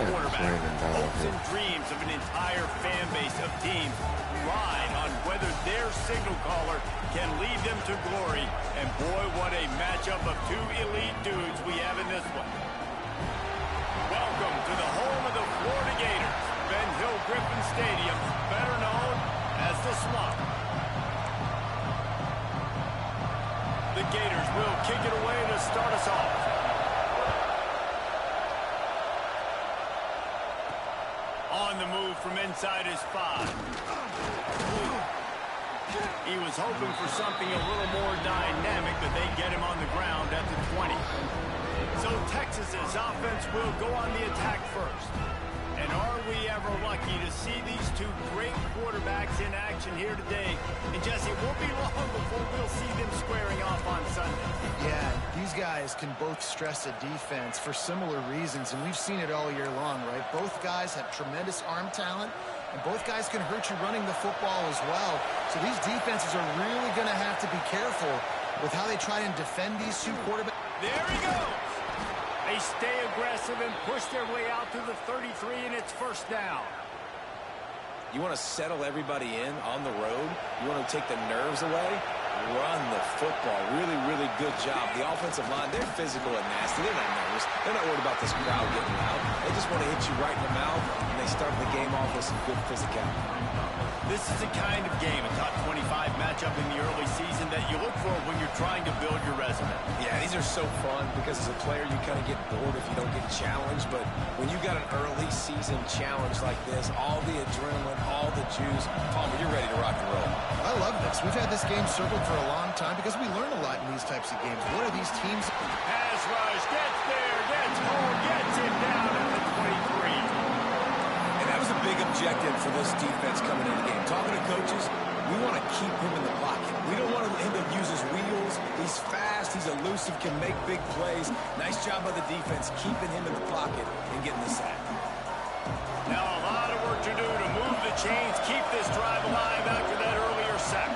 quarterback. Hopes and dreams of an entire fan base of teams ride on whether their signal caller can lead them to glory. And boy, what a matchup of two elite dudes we have in this one. Welcome to the home of the Florida Gators, Ben Hill Griffin Stadium, better known as the Swamp. The Gators will kick it away to start us off. On the move from inside his 5. He was hoping for something a little more dynamic, but they get him on the ground at the 20. So Texas's offense will go on the attack first. And are we ever lucky to see these two great quarterbacks in action here today? And Jesse, it won't be long before we'll see them squaring off on Sunday. Yeah, these guys can both stress a defense for similar reasons, and we've seen it all year long, right? Both guys have tremendous arm talent, and both guys can hurt you running the football as well. So these defenses are really going to have to be careful with how they try and defend these two quarterbacks. There he goes. They stay aggressive and push their way out to the 33, and it's first down. You want to settle everybody in on the road? You want to take the nerves away? Run the football. Really, really good job. The offensive line, they're physical and nasty. They're not nervous. They're not worried about this crowd getting loud. They just want to hit you right in the mouth, and they start the game off with some good physicality. This is the kind of game, a top 25 matchup in the early season that you look for when you're trying to build your resume. Yeah, these are so fun because as a player you kind of get bored if you don't get challenged, but when you got an early season challenge like this, all the adrenaline, all the juice, Palmer, you're ready to rock and roll. I love this. We've had this game circled for a long time because we learn a lot in these types of games. What are these teams? Pass rush, gets there, gets home, gets him down at the 23. And that was a big objective for this defense coming in the game. Talking to coaches, we want to keep him in the pocket. We don't want him to use his wheels. He's fast, he's elusive, can make big plays. Nice job by the defense keeping him in the pocket and getting the sack. Now a lot of work to do to move the chains, keep this drive alive after that earlier sack.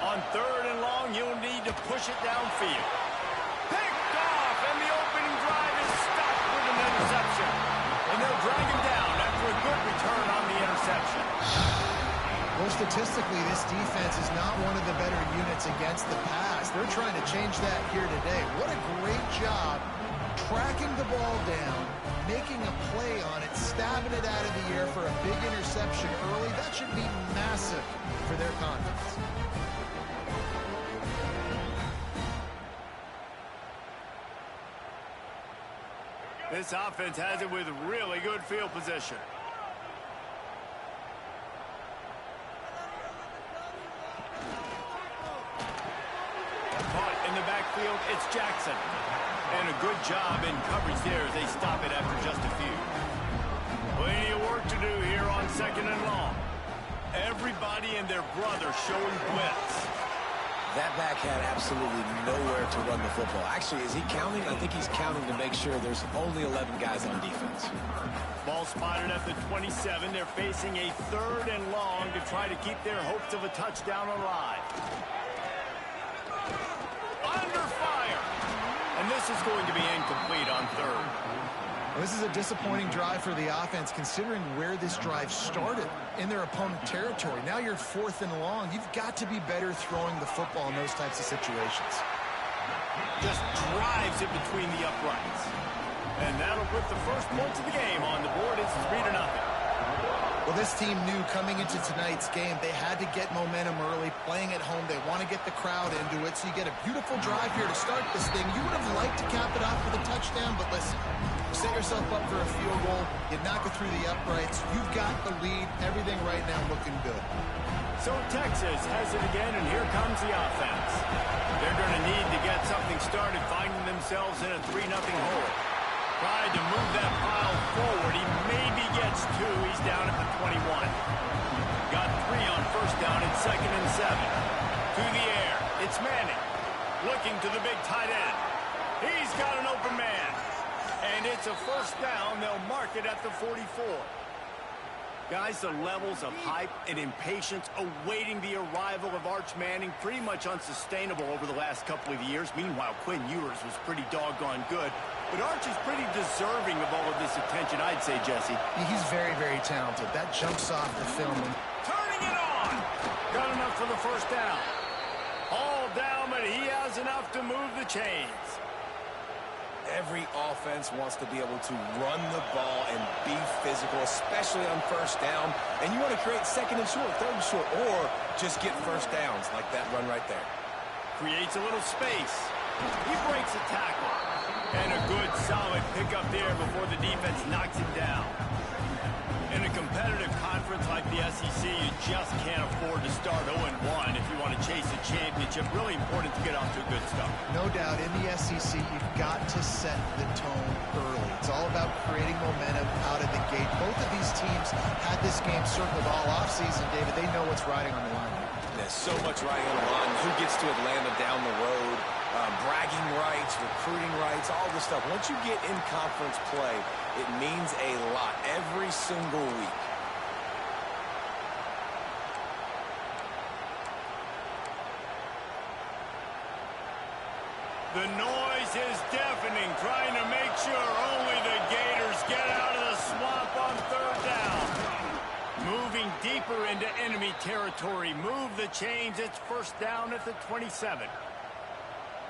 On 3rd and long, you'll need to push it downfield. Picked off, and the opening drive is stopped with an interception. And they'll drag him down after a good return on the interception. Well, statistically, this defense is not one of the better units against the pass. They're trying to change that here today. What a great job tracking the ball down, making a play on it, stabbing it out of the air for a big interception early. That should be massive for their confidence. This offense has it with really good field position. Caught in the backfield, it's Jackson. And a good job in coverage there as they stop it after just a few. Plenty of work to do here on 2nd and long. Everybody and their brother showing blitz. That back had absolutely nowhere to run the football. Actually, is he counting? I think he's counting to make sure there's only 11 guys on defense. Ball spotted at the 27. They're facing a 3rd and long to try to keep their hopes of a touchdown alive. Under fire. And this is going to be incomplete on 3rd. Well, this is a disappointing drive for the offense considering where this drive started in their opponent territory. Now you're 4th and long. You've got to be better throwing the football in those types of situations. Just drives it between the uprights. And that'll put the first points of the game on the board. It's 3-0. Well, this team knew coming into tonight's game they had to get momentum early, playing at home. They want to get the crowd into it, so you get a beautiful drive here to start this thing. You would have liked to cap it off with a touchdown, but listen, set yourself up for a field goal. You knock it through the uprights. You've got the lead. Everything right now looking good. So Texas has it again, and here comes the offense. They're going to need to get something started, finding themselves in a 3-0 hole. Tried to move that pile forward. He maybe gets 2. He's down at the 21. Got 3 on first down and 2nd and 7. To the air. It's Manning. Looking to the big tight end. He's got an open man. And it's a first down. They'll mark it at the 44. Guys, the levels of hype and impatience awaiting the arrival of Arch Manning pretty much unsustainable over the last couple of years. Meanwhile, Quinn Ewers was pretty doggone good. But Archie's pretty deserving of all of this attention, I'd say, Jesse. He's very, very talented. That jumps off the film. Turning it on. Got enough for the first down. All down, but he has enough to move the chains. Every offense wants to be able to run the ball and be physical, especially on first down. And you want to create second and short, third and short, or just get first downs like that run right there. Creates a little space. He breaks a tackle. And a good, solid pickup there before the defense knocks him down. In a competitive conference like the SEC, you just can't afford to start 0-1 if you want to chase a championship. Really important to get off to a good start. No doubt, in the SEC, you've got to set the tone early. It's all about creating momentum out of the gate. Both of these teams had this game circled all offseason, David. They know what's riding on the line. There's so much riding on the line. Who gets to Atlanta down the road? Bragging rights, recruiting rights, all this stuff. Once you get in conference play, it means a lot every single week. The noise is deafening, trying to make sure only the Gators get out of the swamp on third down. Moving deeper into enemy territory. Move the chains. It's first down at the 27.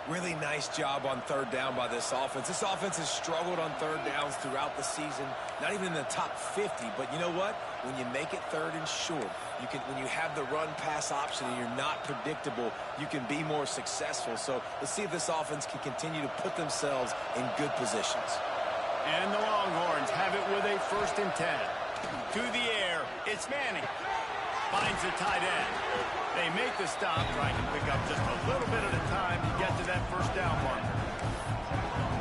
Really nice job on third down by this offense. This offense has struggled on third downs throughout the season, not even in the top 50. But you know what? When you make it third and short, when you have the run-pass option and you're not predictable, you can be more successful. So let's see if this offense can continue to put themselves in good positions. And the Longhorns have it with a 1st and 10. To the air, it's Manning. Finds the tight end. They make the stop, trying to pick up just a little bit at a time to get to that first down mark.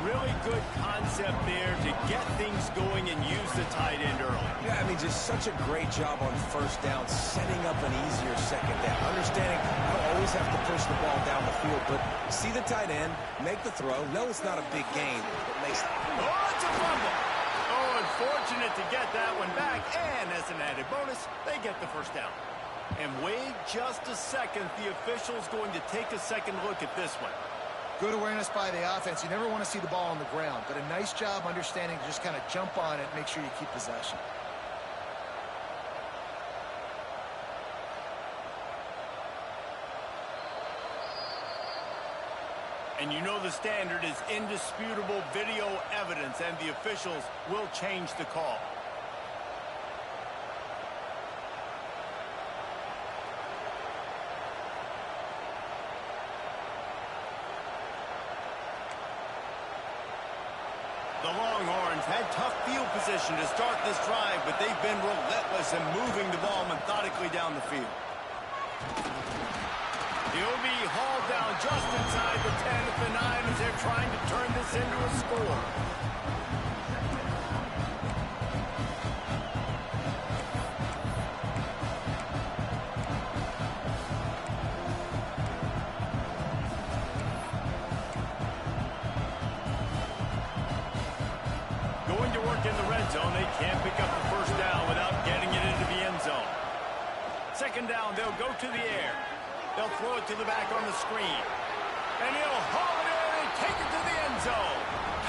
Really good concept there to get things going and use the tight end early. Yeah, I mean, just such a great job on first down, setting up an easier second down. Understanding you don't always have to push the ball down the field, but see the tight end, make the throw. No, it's not a big gain, but makes it. Oh, it's a fumble. Oh, unfortunate to get that one back, and as an added bonus, they get the first down. And wait just a second, the official's going to take a second look at this one. Good awareness by the offense. You never want to see the ball on the ground, but a nice job understanding to just kind of jump on it, make sure you keep possession. And you know the standard is indisputable video evidence, and the officials will change the call. The Longhorns had tough field position to start this drive, but they've been relentless in moving the ball methodically down the field. He'll be hauled down just inside the 10 at the 9 as they're trying to turn this into a score. Going to work in the red zone. They can't pick up the first down without getting it into the end zone. Second down, they'll go to the air. They'll throw it to the back on the screen. And he'll haul it in and take it to the end zone.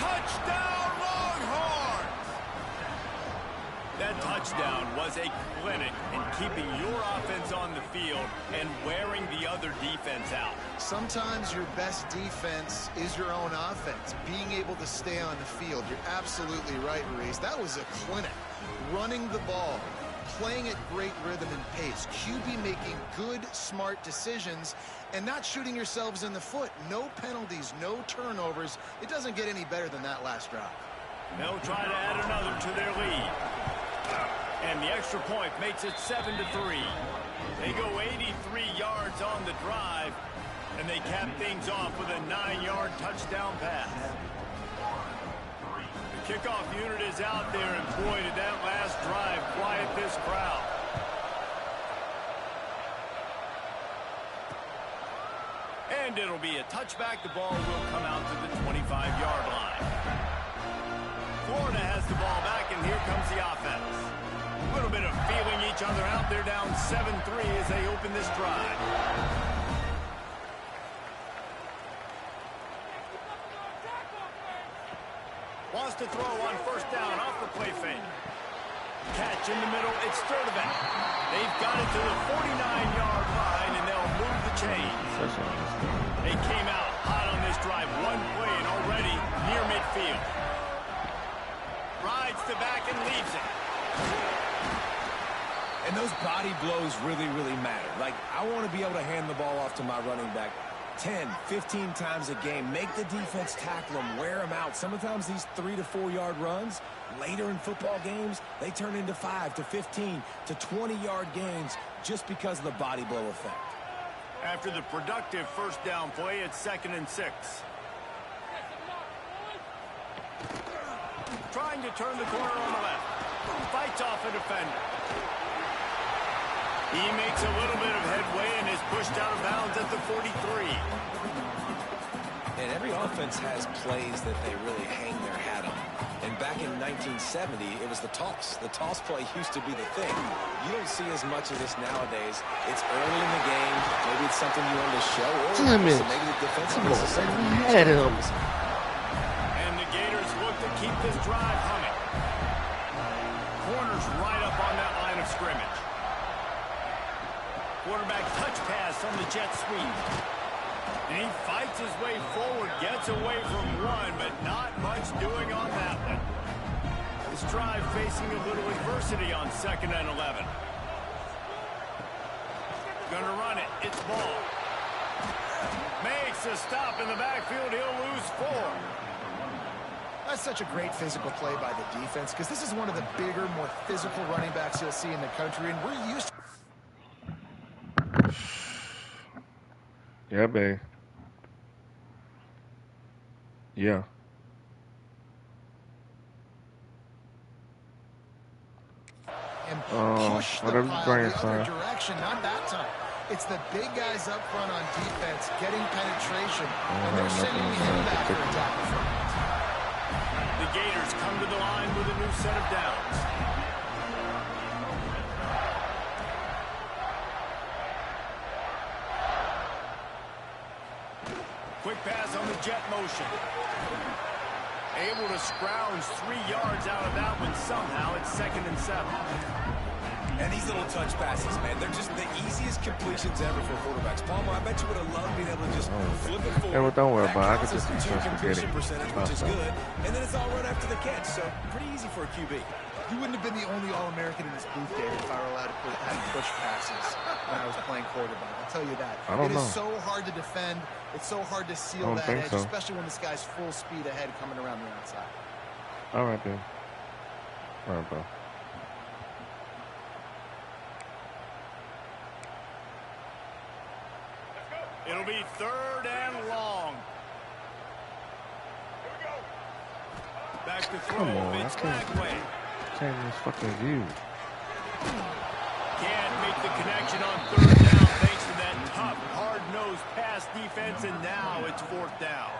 Touchdown, Longhorns! That touchdown was a clinic in keeping your offense on the field and wearing the other defense out. Sometimes your best defense is your own offense. Being able to stay on the field. You're absolutely right, Reese. That was a clinic. Running the ball, playing at great rhythm and pace. QB making good, smart decisions and not shooting yourselves in the foot. No penalties, no turnovers. It doesn't get any better than that last drive. They'll try to add another to their lead. And the extra point makes it 7-3. They go 83 yards on the drive, and they cap things off with a 9-yard touchdown pass. The kickoff unit is out there, and boy, did that last drive quiet this crowd. And it'll be a touchback. The ball will come out to the 25-yard line. Florida has the ball back, and here comes the offense. A little bit of feeling each other out. They're down 7-3 as they open this drive. to throw on first down off the play fake. Catch in the middle, it's Sturdivant. They've got it to the 49-yard line, and they'll move the chains. They came out hot on this drive, one play and already near midfield. Rides the back and leaves it. And those body blows really, really matter. Like, I want to be able to hand the ball off to my running back 10, 15 times a game. Make the defense tackle them, wear them out. Sometimes these 3 to 4 yard runs, later in football games, they turn into 5 to 15 to 20-yard gains just because of the body blow effect. After the productive first down play, it's 2nd and 6. Trying to turn the corner on the left. Fights off a defender. He makes a little bit of headway and is pushed out of bounds at the 43. And every offense has plays that they really hang their hat on. And back in 1970, it was the toss. The toss play used to be the thing. You don't see as much of this nowadays. It's early in the game. Maybe it's something you want to show. Or maybe the defensive is something. And the Gators look to keep this drive humming. Corners right up on that line of scrimmage. Quarterback touch pass on the jet sweep. And he fights his way forward, gets away from one, but not much doing on that one. This drive facing a little adversity on 2nd and 11. Gonna run it. It's ball. Makes a stop in the backfield. He'll lose 4. That's such a great physical play by the defense because this is one of the bigger, more physical running backs you'll see in the country, and we're used to. Yeah, babe. Yeah. And push the pile the other direction. Not that time. It's the big guys up front on defense getting penetration, and they're sending him back for a tackle for it. The Gators come to the line with a new set of downs. Quick pass on the jet motion. Able to scrounge 3 yards out of that one somehow. It's 2nd and 7. And these little touch passes, man, they're just the easiest completions ever for quarterbacks. Palmer, I bet you would have loved being able to just flip it forward. Hey, don't worry about it. I could That just counts as completion spaghetti. percentage, which is good. And then it's all run after the catch, so pretty easy for a QB. You wouldn't have been the only All-American in this booth, David, if I were allowed to have push passes when I was playing quarterback. I'll tell you that. I don't know. It is so hard to defend. It's so hard to seal that edge, especially when this guy's full speed ahead coming around the outside. All right, then. All right, bro. It'll be 3rd and long. Back to throw. Come on, It's I can't. Bagway. Change this fucking view. Can't make the connection on 3rd down thanks to that tough, hard-nosed pass defense, and now it's 4th down.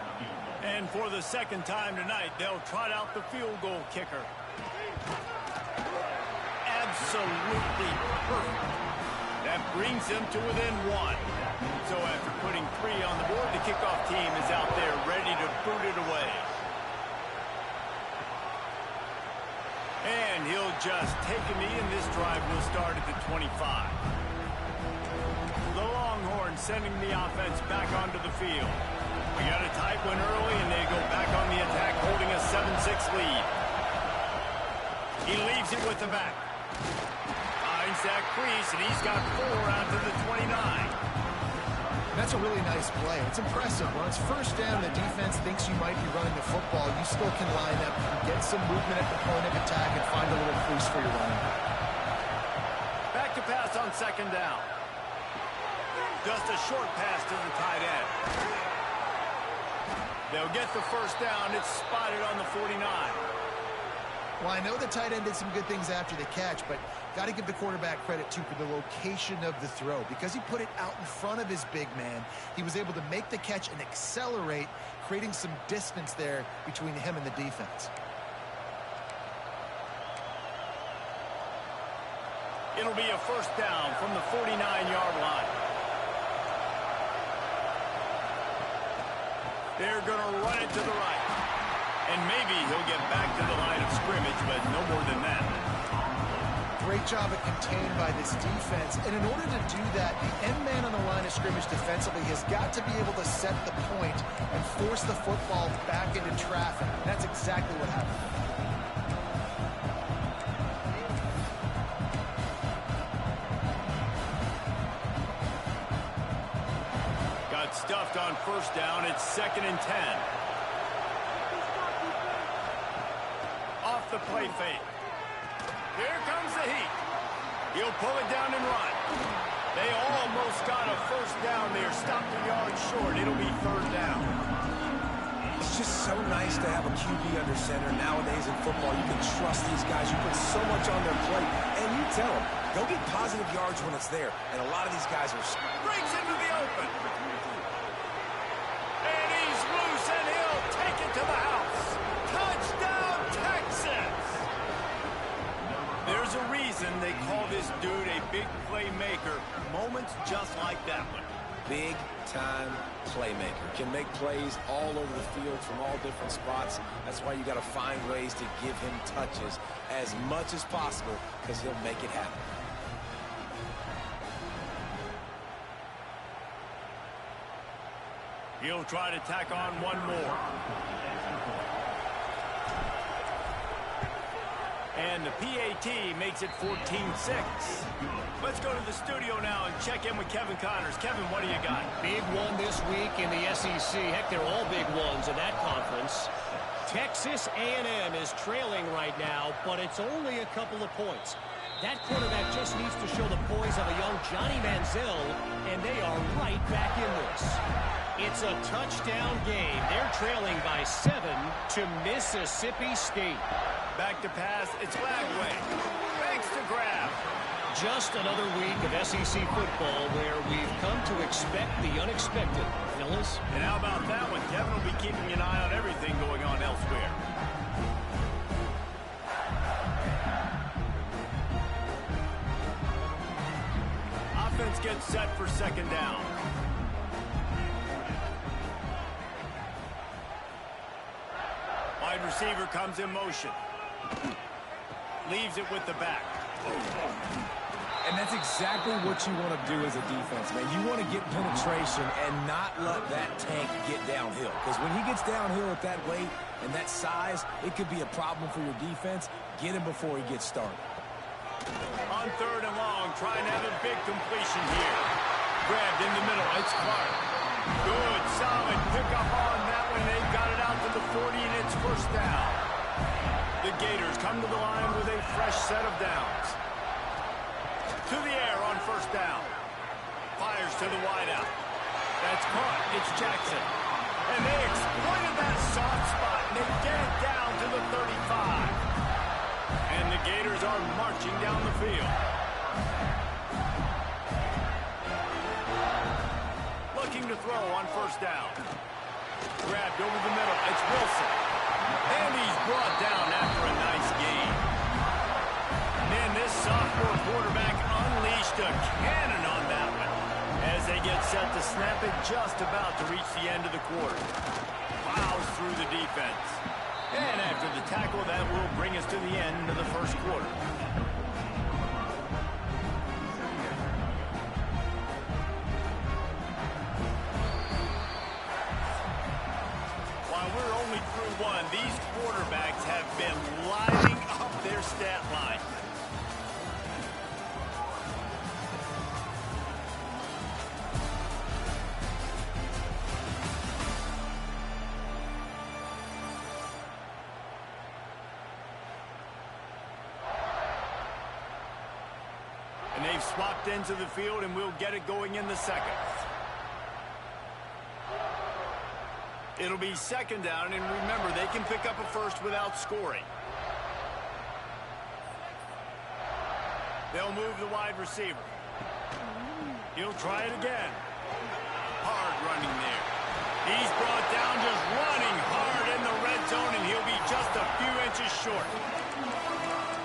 And for the 2nd time tonight, they'll trot out the field goal kicker. Absolutely perfect. That brings them to within 1. So after putting 3 on the board, the kickoff team is out there ready to boot it away. And he'll just take a knee, and this drive will start at the 25. The Longhorns sending the offense back onto the field. We got a tight one early, and they go back on the attack, holding a 7-6 lead. He leaves it with the back. Finds that crease, and he's got 4 out to the 29. That's a really nice play. It's impressive. When it's 1st down, the defense thinks you might be running the football. You still can line up, get some movement at the point of attack, and find a little crease for your running back. Back to pass on 2nd down. Just a short pass to the tight end. They'll get the 1st down. It's spotted on the 49. Well, I know the tight end did some good things after the catch, but got to give the quarterback credit, too, for the location of the throw. Because he put it out in front of his big man, he was able to make the catch and accelerate, creating some distance there between him and the defense. It'll be a 1st down from the 49-yard line. They're going to run it to the right. And maybe he'll get back to the line of scrimmage, but no more than that. Great job at contained by this defense. And in order to do that, the end man on the line of scrimmage defensively has got to be able to set the point and force the football back into traffic. That's exactly what happened. Got stuffed on first down. It's 2nd and 10. Off the play fake. Here comes the heat. He'll pull it down and run. They almost got a first down there. Stopped a yard short. It'll be 3rd down. It's just so nice to have a QB under center. Nowadays in football, you can trust these guys. You put so much on their plate. And you tell them, go get positive yards when it's there. And a lot of these guys are... Breaks into the open. And he's loose, and he'll take it to the house. Touchdown, Texas! There's a reason they call this dude a big playmaker. Moments just like that one. Big-time playmaker. Can make plays all over the field from all different spots. That's why you got to find ways to give him touches as much as possible, because he'll make it happen. He'll try to tack on one more. And the PAT makes it 14-6. Let's go to the studio now and check in with Kevin Connors. Kevin, what do you got? Big one this week in the SEC. Heck, they're all big ones in that conference. Texas A&M is trailing right now, but it's only a couple of points. That quarterback just needs to show the poise of a young Johnny Manziel, and they are right back in this. It's a touchdown game. They're trailing by 7 to Mississippi State. Back to pass. It's Lagway. Thanks to grab. Just another week of SEC football where we've come to expect the unexpected. Fellas? And how about that one? Kevin will be keeping an eye on everything going on elsewhere. Offense gets set for 2nd down. Wide receiver comes in motion. Leaves it with the back. And that's exactly what you want to do as a defense, man. You want to get penetration and not let that tank get downhill. Because when he gets downhill at that weight and that size, it could be a problem for your defense. Get him before he gets started. On 3rd and long, trying to have a big completion here. Grabbed in the middle. It's Clark. Good, solid pickup on that one. They've got it out to the 40, and it's 1st down. The Gators come to the line with a fresh set of downs. To the air on 1st down. Fires to the wideout. That's caught. It's Jackson. And they exploited that soft spot, and they get it down to the 35. And the Gators are marching down the field. Looking to throw on 1st down. Grabbed over the middle. It's Wilson. And he's brought down after a nice gain. Man, this sophomore quarterback unleashed a cannon on that one as they get set to snap it just about to reach the end of the quarter. Plows through the defense. And after the tackle, that will bring us to the end of the 1st quarter. While we're only through one, these quarterbacks have been lighting up their stat line. And they've swapped into the field, and we'll get it going in the 2nd. It'll be 2nd down, and remember, they can pick up a first without scoring. They'll move the wide receiver. He'll try it again. Hard running there. He's brought down just running hard in the red zone, and he'll be just a few inches short.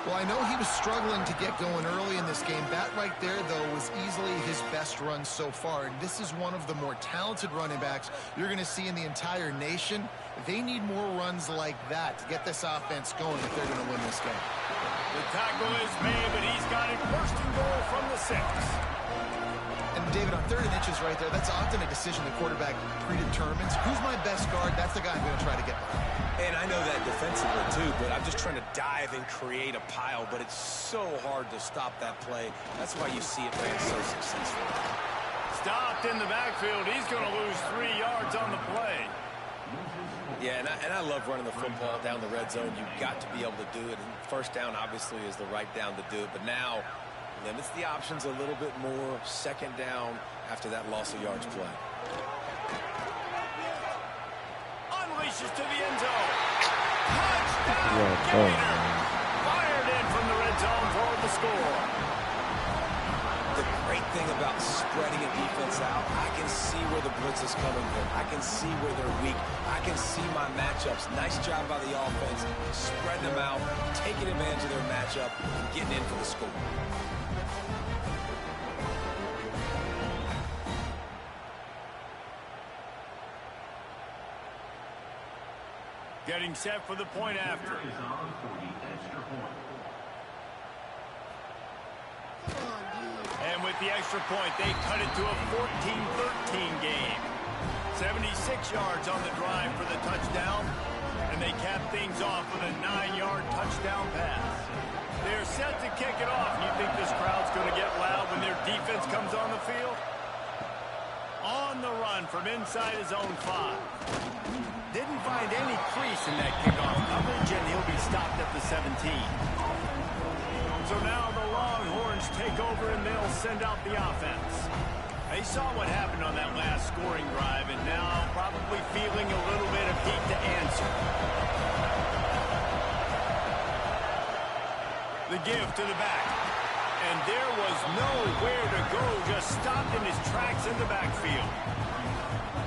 Well, I know he was struggling to get going early in this game. That right there, though, was easily his best run so far. And this is one of the more talented running backs you're going to see in the entire nation. They need more runs like that to get this offense going if they're going to win this game. The tackle is made, but he's got it first and goal from the 6. And, David, on 3rd and inches right there, that's often a decision the quarterback predetermines. Who's my best guard? That's the guy I'm going to try to get behind. And I know that defensively, too, but I'm just trying to dive and create a pile, but it's so hard to stop that play. That's why you see it ran so successful. Stopped in the backfield. He's going to lose 3 yards on the play. Yeah, and I love running the football down the red zone. You've got to be able to do it. And first down, obviously, is the right down to do it. But now limits the options a little bit more. 2nd down after that loss of yards play. Unleashes to the end zone. Touchdown, Well Gator. done. Fired in from the red zone for the score. The great thing about spreading a defense out, I can see where the blitz is coming from. I can see where they're weak. I can see my matchups. Nice job by the offense, spreading them out, taking advantage of their matchup, and getting in for the score. Getting set for the point after. And with the extra point, they cut it to a 14-13 game. 76 yards on the drive for the touchdown. And they cap things off with a 9-yard touchdown pass. They're set to kick it off. You think this crowd's going to get loud when their defense comes on the field? On the run from inside his own 5. Didn't find any crease in that kickoff coverage, and he'll be stopped at the 17. So now the Longhorns take over, and they'll send out the offense. They saw what happened on that last scoring drive, and now probably feeling a little bit of heat to answer. The give to the back. And there was nowhere to go, just stopped in his tracks in the backfield.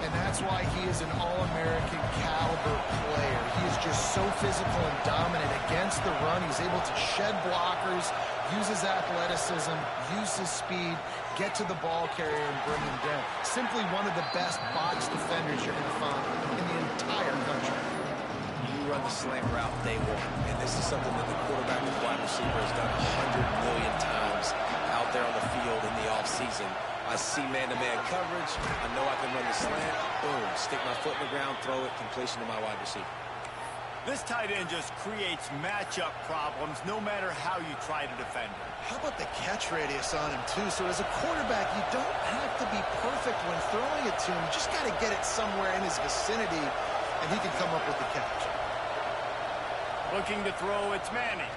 And that's why he is an All-American caliber player. He is just so physical and dominant against the run. He's able to shed blockers, use his athleticism, use his speed, get to the ball carrier and bring him down. Simply one of the best box defenders you're going to find in the entire country. You run the slant route day one, and this is something that the quarterback and wide receiver has done 100 million times out there on the field in the offseason. I see man-to-man coverage. I know I can run the slant. Boom, stick my foot in the ground, throw it, completion to my wide receiver. This tight end just creates matchup problems no matter how you try to defend him. How about the catch radius on him, too? So as a quarterback, you don't have to be perfect when throwing it to him. You just got to get it somewhere in his vicinity, and he can come up with the catch. Looking to throw, it's Manning.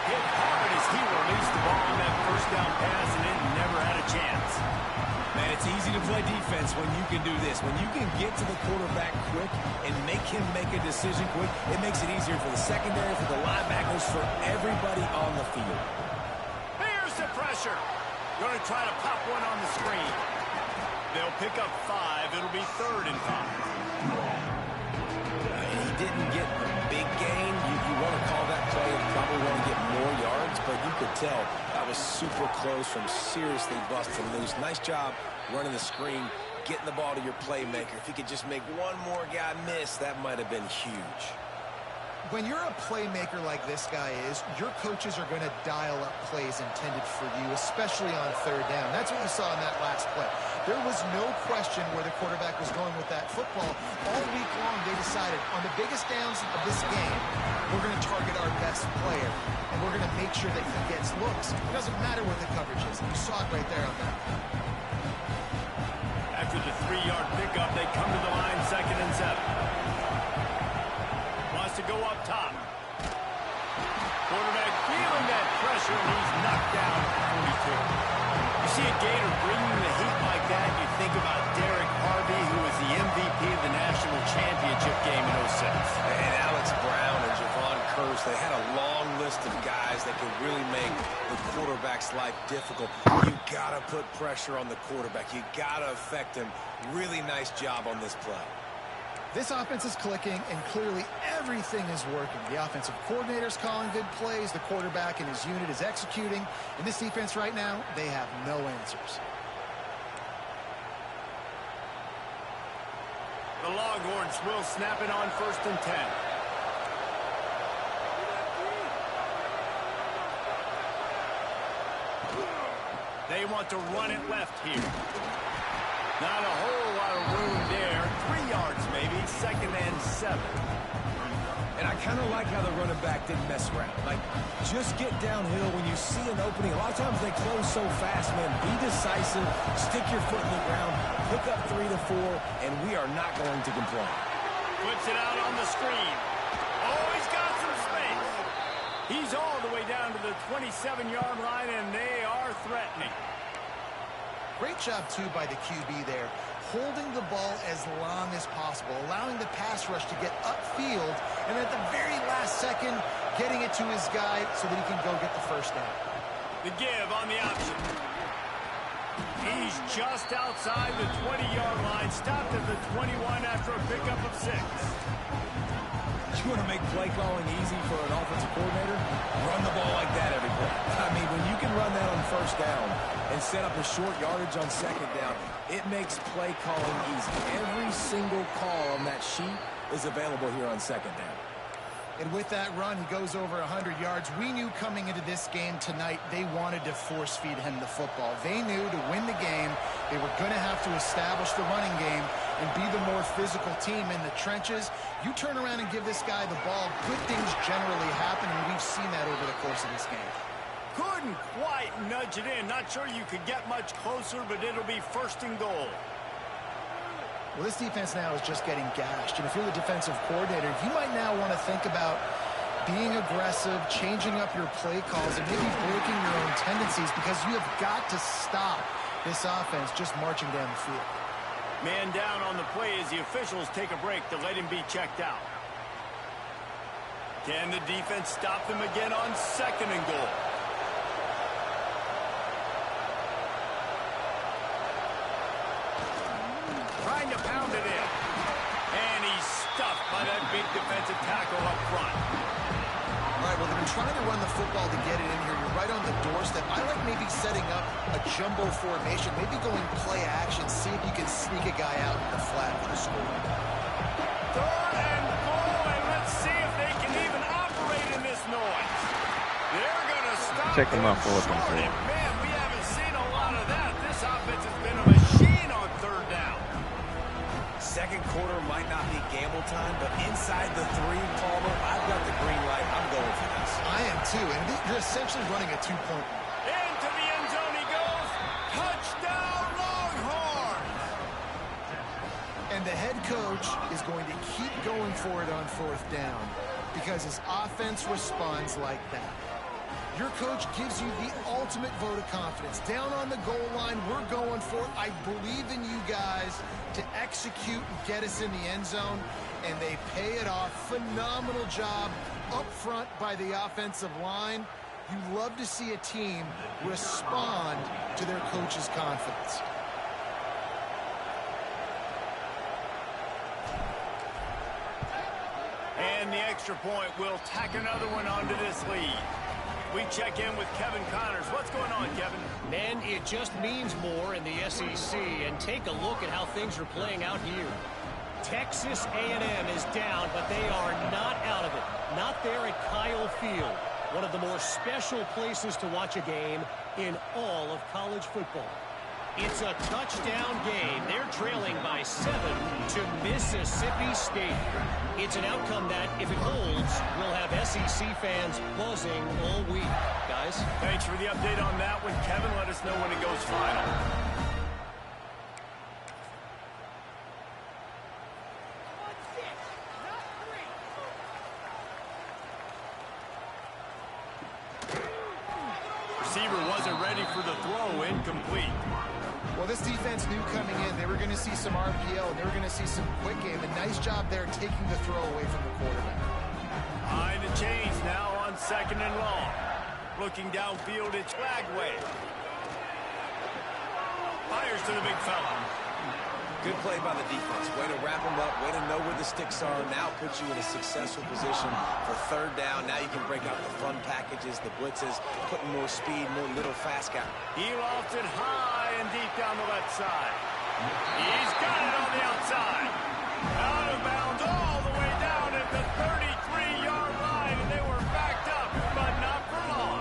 Hit hard as he released the ball on that first down pass, and it never had a chance. Man, it's easy to play defense when you can do this. When you can get to the quarterback quick and make him make a decision quick, it makes it easier for the secondary, for the linebackers, for everybody on the field. Here's the pressure. Going to try to pop one on the screen. They'll pick up 5. It'll be 3rd and 5. He didn't get a big gain. You want to call that play and probably want to get more yards, but you could tell that was super close from seriously busting loose. Nice job running the screen, getting the ball to your playmaker. If he could just make one more guy miss, that might have been huge. When you're a playmaker like this guy is, your coaches are going to dial up plays intended for you, especially on 3rd down. That's what you saw in that last play. There was no question where the quarterback was going with that football. All week long, they decided on the biggest downs of this game, we're going to target our best player, and we're going to make sure that he gets looks. It doesn't matter what the coverage is. You saw it right there on that. After the 3-yard pickup, they come to the line, 2nd and 7. To go up top. Quarterback feeling that pressure, and he's knocked down at 42. You see a Gator bringing the heat like that, you think about Derek Harvey, who was the MVP of the national championship game in 06. And Alex Brown and Javon Curse, they had a long list of guys that could really make the quarterback's life difficult. You got to put pressure on the quarterback. You got to affect him. Really nice job on this play. This offense is clicking, and clearly everything is working. The offensive coordinator's calling good plays. The quarterback and his unit is executing. And this defense right now, they have no answers. The Longhorns will snap it on 1st and 10. They want to run it left here. Not a whole lot of room there. 3 yards maybe, 2nd and 7. And I kind of like how the running back didn't mess around. Like, just get downhill when you see an opening. A lot of times they close so fast, man. Be decisive, stick your foot in the ground, pick up 3 to 4, and we are not going to complain. Puts it out on the screen. Oh, he's got some space. He's all the way down to the 27-yard line, and they are threatening. Great job, too, by the QB there, holding the ball as long as possible, allowing the pass rush to get upfield, and at the very last second, getting it to his guy so that he can go get the first down. The give on the option. He's just outside the 20-yard line, stopped at the 21 after a pickup of 6. You want to make play calling easy for an offensive coordinator? Run the ball like that every play. I mean, when you can run that on 1st down and set up a short yardage on 2nd down, it makes play calling easy. Every single call on that sheet is available here on 2nd down. And with that run, he goes over 100 yards. We knew coming into this game tonight, they wanted to force-feed him the football. They knew to win the game, they were going to have to establish the running game and be the more physical team in the trenches. You turn around and give this guy the ball, good things generally happen, and we've seen that over the course of this game. Couldn't quite nudge it in. Not sure you could get much closer, but it'll be 1st and goal. Well, this defense now is just getting gashed. And if you're the defensive coordinator, you might now want to think about being aggressive, changing up your play calls, and maybe breaking your own tendencies, because you have got to stop this offense just marching down the field. Man down on the play as the officials take a break to let him be checked out. Can the defense stop them again on 2nd and goal? Trying to pound it in. And he's stuffed by that big defensive tackle up front. All right, well, they've been trying to run the football to get it in here. You're right on the doorstep. I like maybe setting up a jumbo formation, maybe going play action, see if you can sneak a guy out in the flat for the score. 3rd and goal, and let's see if they can even operate in this noise. They're going to stop Check them out for them, short. Man, we haven't seen a lot of that. This offense has been a machine on 3rd down. 2nd quarter might not be gamble time, but inside the 3, Palmer, I've got the green light. I'm going for this. I am too, and you're essentially running a 2-point. Into the end zone he goes. Touchdown, Longhorns! And the head coach is going to keep going for it on 4th down because his offense responds like that. Your coach gives you the ultimate vote of confidence. Down on the goal line, we're going for it. I believe in you guys to execute and get us in the end zone, and they pay it off. Phenomenal job up front by the offensive line. You love to see a team respond to their coach's confidence. And the extra point will tack another one onto this lead. We check in with Kevin Connors. What's going on, Kevin? Man, it just means more in the SEC, and take a look at how things are playing out here. Texas A&M is down, but they are not out of it. Not there at Kyle Field, one of the more special places to watch a game in all of college football. It's a touchdown game. They're trailing by 7 to Mississippi State. It's an outcome that, if it holds, will have SEC fans buzzing all week. Guys? Thanks for the update on that one, Kevin. Let us know when it goes final. Receiver wasn't ready for the throw. Incomplete. Well, this defense knew coming in they were going to see some RPO, and they were going to see some quick game. A nice job there taking the throw away from the quarterback. Behind the chains now on 2nd and long. Looking downfield, it's Flagway. Fires to the big fella. Good play by the defense. Way to wrap them up. Way to know where the sticks are. Now puts you in a successful position for third down. Now you can break out the fun packages, the blitzes, putting more speed, more little fast guy. He lofted high and deep down the left side. He's got it on the outside. Out of bounds all the way down at the 33-yard line, and they were backed up, but not for long.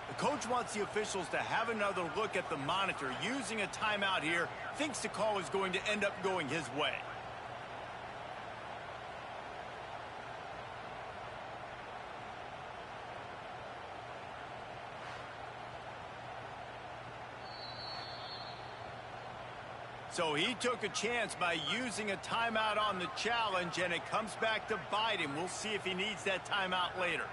The coach wants the officials to have another look at the monitor. Using a timeout here, thinks the call is going to end up going his way. So he took a chance by using a timeout on the challenge, and it comes back to bite him. We'll see if he needs that timeout later.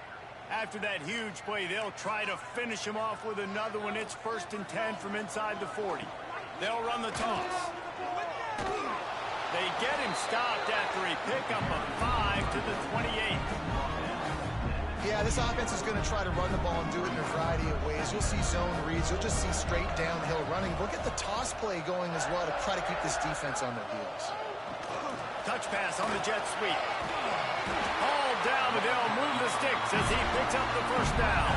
After that huge play, they'll try to finish him off with another one. It's 1st and 10 from inside the 40. They'll run the toss. They get him stopped after a pickup of 5 to the 28. Yeah, this offense is going to try to run the ball and do it in a variety of ways. You'll see zone reads. You'll just see straight downhill running. We'll get the toss play going as well to try to keep this defense on their heels. Touch pass on the jet sweep. All down, but they'll move the sticks as he picks up the first down.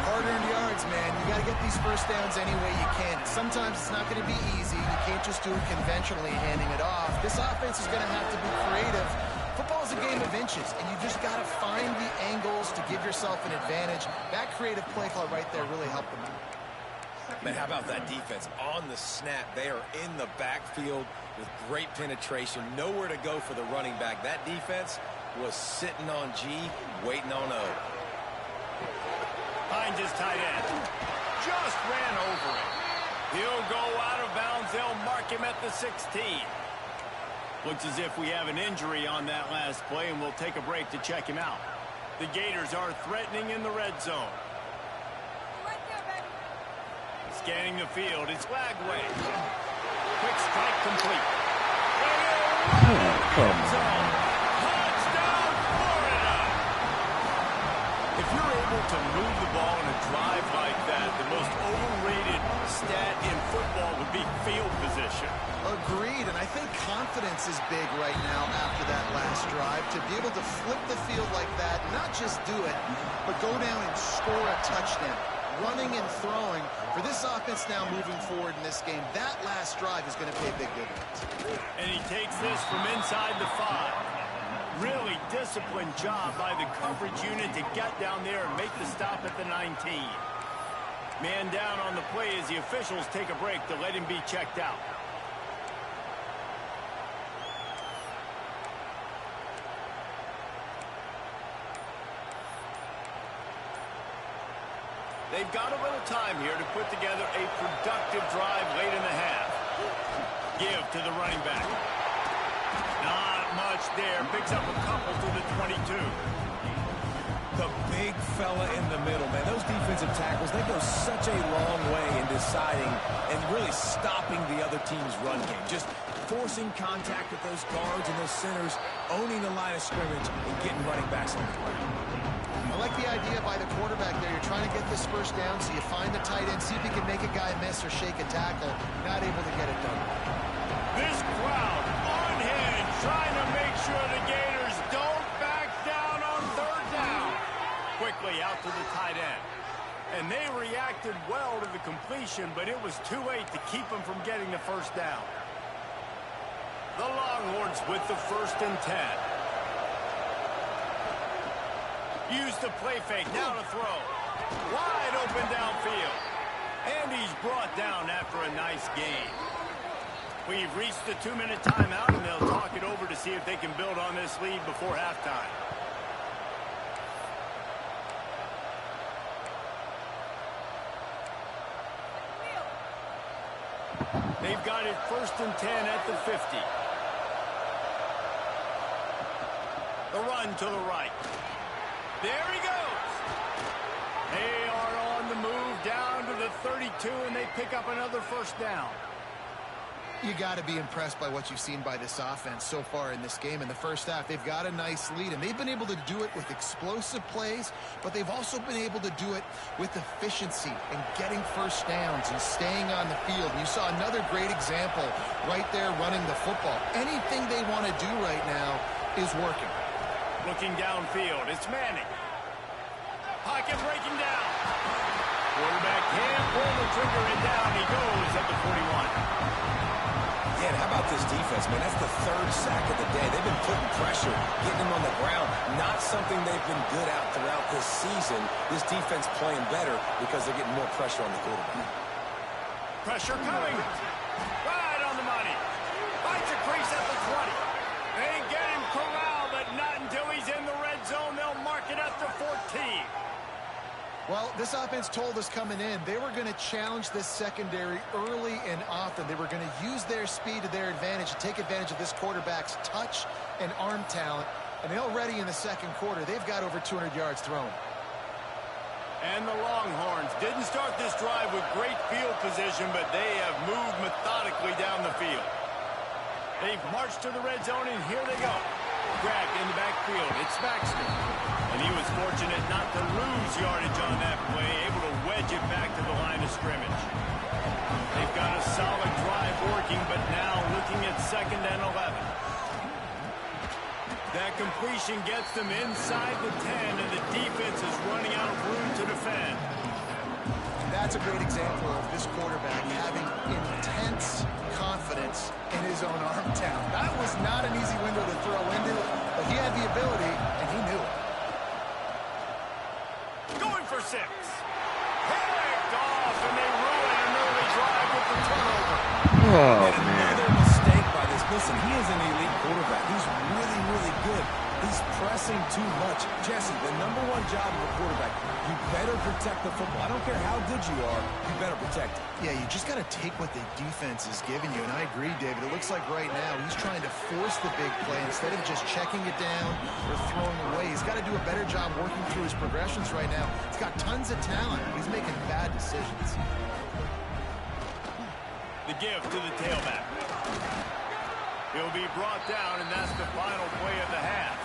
Hard-earned yards, man. You got to get these first downs any way you can. Sometimes it's not going to be easy. You can't just do it conventionally, handing it off. This offense is going to have to be creative. Football is a game of inches, and you just got to find the angles to give yourself an advantage. That creative play call right there really helped them out. Man, how about that defense? On the snap, they are in the backfield with great penetration. Nowhere to go for the running back. That defense was sitting on G, waiting on O. Finds his tight end. Just ran over it. He'll go out of bounds. They'll mark him at the 16. Looks as if we have an injury on that last play, and we'll take a break to check him out. The Gators are threatening in the red zone. Scanning the field, it's Lagway. Quick strike complete. Touchdown, Florida! If you're able to move the ball in a drive like that, the most overrated stat in football would be field position. Agreed, and I think confidence is big right now after that last drive. To be able to flip the field like that, not just do it, but go down and score a touchdown. Running and throwing. For this offense now moving forward in this game, that last drive is going to pay a big dividend. And he takes this from inside the 5. Really disciplined job by the coverage unit to get down there and make the stop at the 19. Man down on the play as the officials take a break to let him be checked out. They've got a little time here to put together a productive drive late in the half. Give to the running back. Not much there. Picks up a couple to the 22. The big fella in the middle, man. Those defensive tackles, they go such a long way in deciding and really stopping the other team's run game. Just forcing contact with those guards and those centers, owning the line of scrimmage, and getting running backs on the ground. I like the idea by the quarterback there. You're trying to get this first down, so you find the tight end, see if you can make a guy miss or shake a tackle. Not able to get it done. This crowd on hand trying to make sure the Gators don't back down on third down. Quickly out to the tight end. And they reacted well to the completion, but it was too late to keep them from getting the first down. The Longhorns with the 1st and 10. Use the play fake, now to throw. Wide open downfield. And he's brought down after a nice gain. We've reached the 2-minute timeout, and they'll talk it over to see if they can build on this lead before halftime. They've got it 1st and 10 at the 50. The run to the right. There he goes. They are on the move down to the 32, and they pick up another first down. You got to be impressed by what you've seen by this offense so far in this game. In the first half, they've got a nice lead, and they've been able to do it with explosive plays, but they've also been able to do it with efficiency and getting first downs and staying on the field. And you saw another great example right there running the football. Anything they want to do right now is working. Looking downfield, it's Manning. Pocket breaking down. Quarterback can't pull the trigger, and down he goes at the 41. Yeah, how about this defense, man? That's the third sack of the day. They've been putting pressure, getting him on the ground. Not something they've been good at throughout this season. This defense playing better because they're getting more pressure on the quarterback. Pressure coming. Right on the money. Finds a crease at the 20. They get him corralled, but not until he's in the red zone. They'll mark it at the 14. Well, this offense told us coming in they were going to challenge this secondary early and often. They were going to use their speed to their advantage and take advantage of this quarterback's touch and arm talent. And already in the second quarter, they've got over 200 yards thrown. And the Longhorns didn't start this drive with great field position, but they have moved methodically down the field. They've marched to the red zone, and here they go. Grabbed in the backfield. It's Baxter. And he was fortunate not to lose yardage on that play, able to wedge it back to the line of scrimmage. They've got a solid drive working, but now looking at 2nd and 11. That completion gets them inside the 10, and the defense is running out of room to defend. That's a great example of this quarterback having intense confidence in his own arm talent. That was not an easy window to throw into, but he had the ability, and he knew it. Going for 6. Picked off, and they ruin an early drive with the turnover. Oh, And man. another mistake by this. Listen, he is an elite quarterback. He's really, really good. He's pressing too much. Jesse, the #1 job of a quarterback, you better protect the football. I don't care how good you are, you better protect it. Yeah, you just got to take what the defense is giving you, and I agree, David. It looks like right now he's trying to force the big play instead of just checking it down or throwing away. He's got to do a better job working through his progressions right now. He's got tons of talent. He's making bad decisions. The give to the tailback. He'll be brought down, and that's the final play of the half.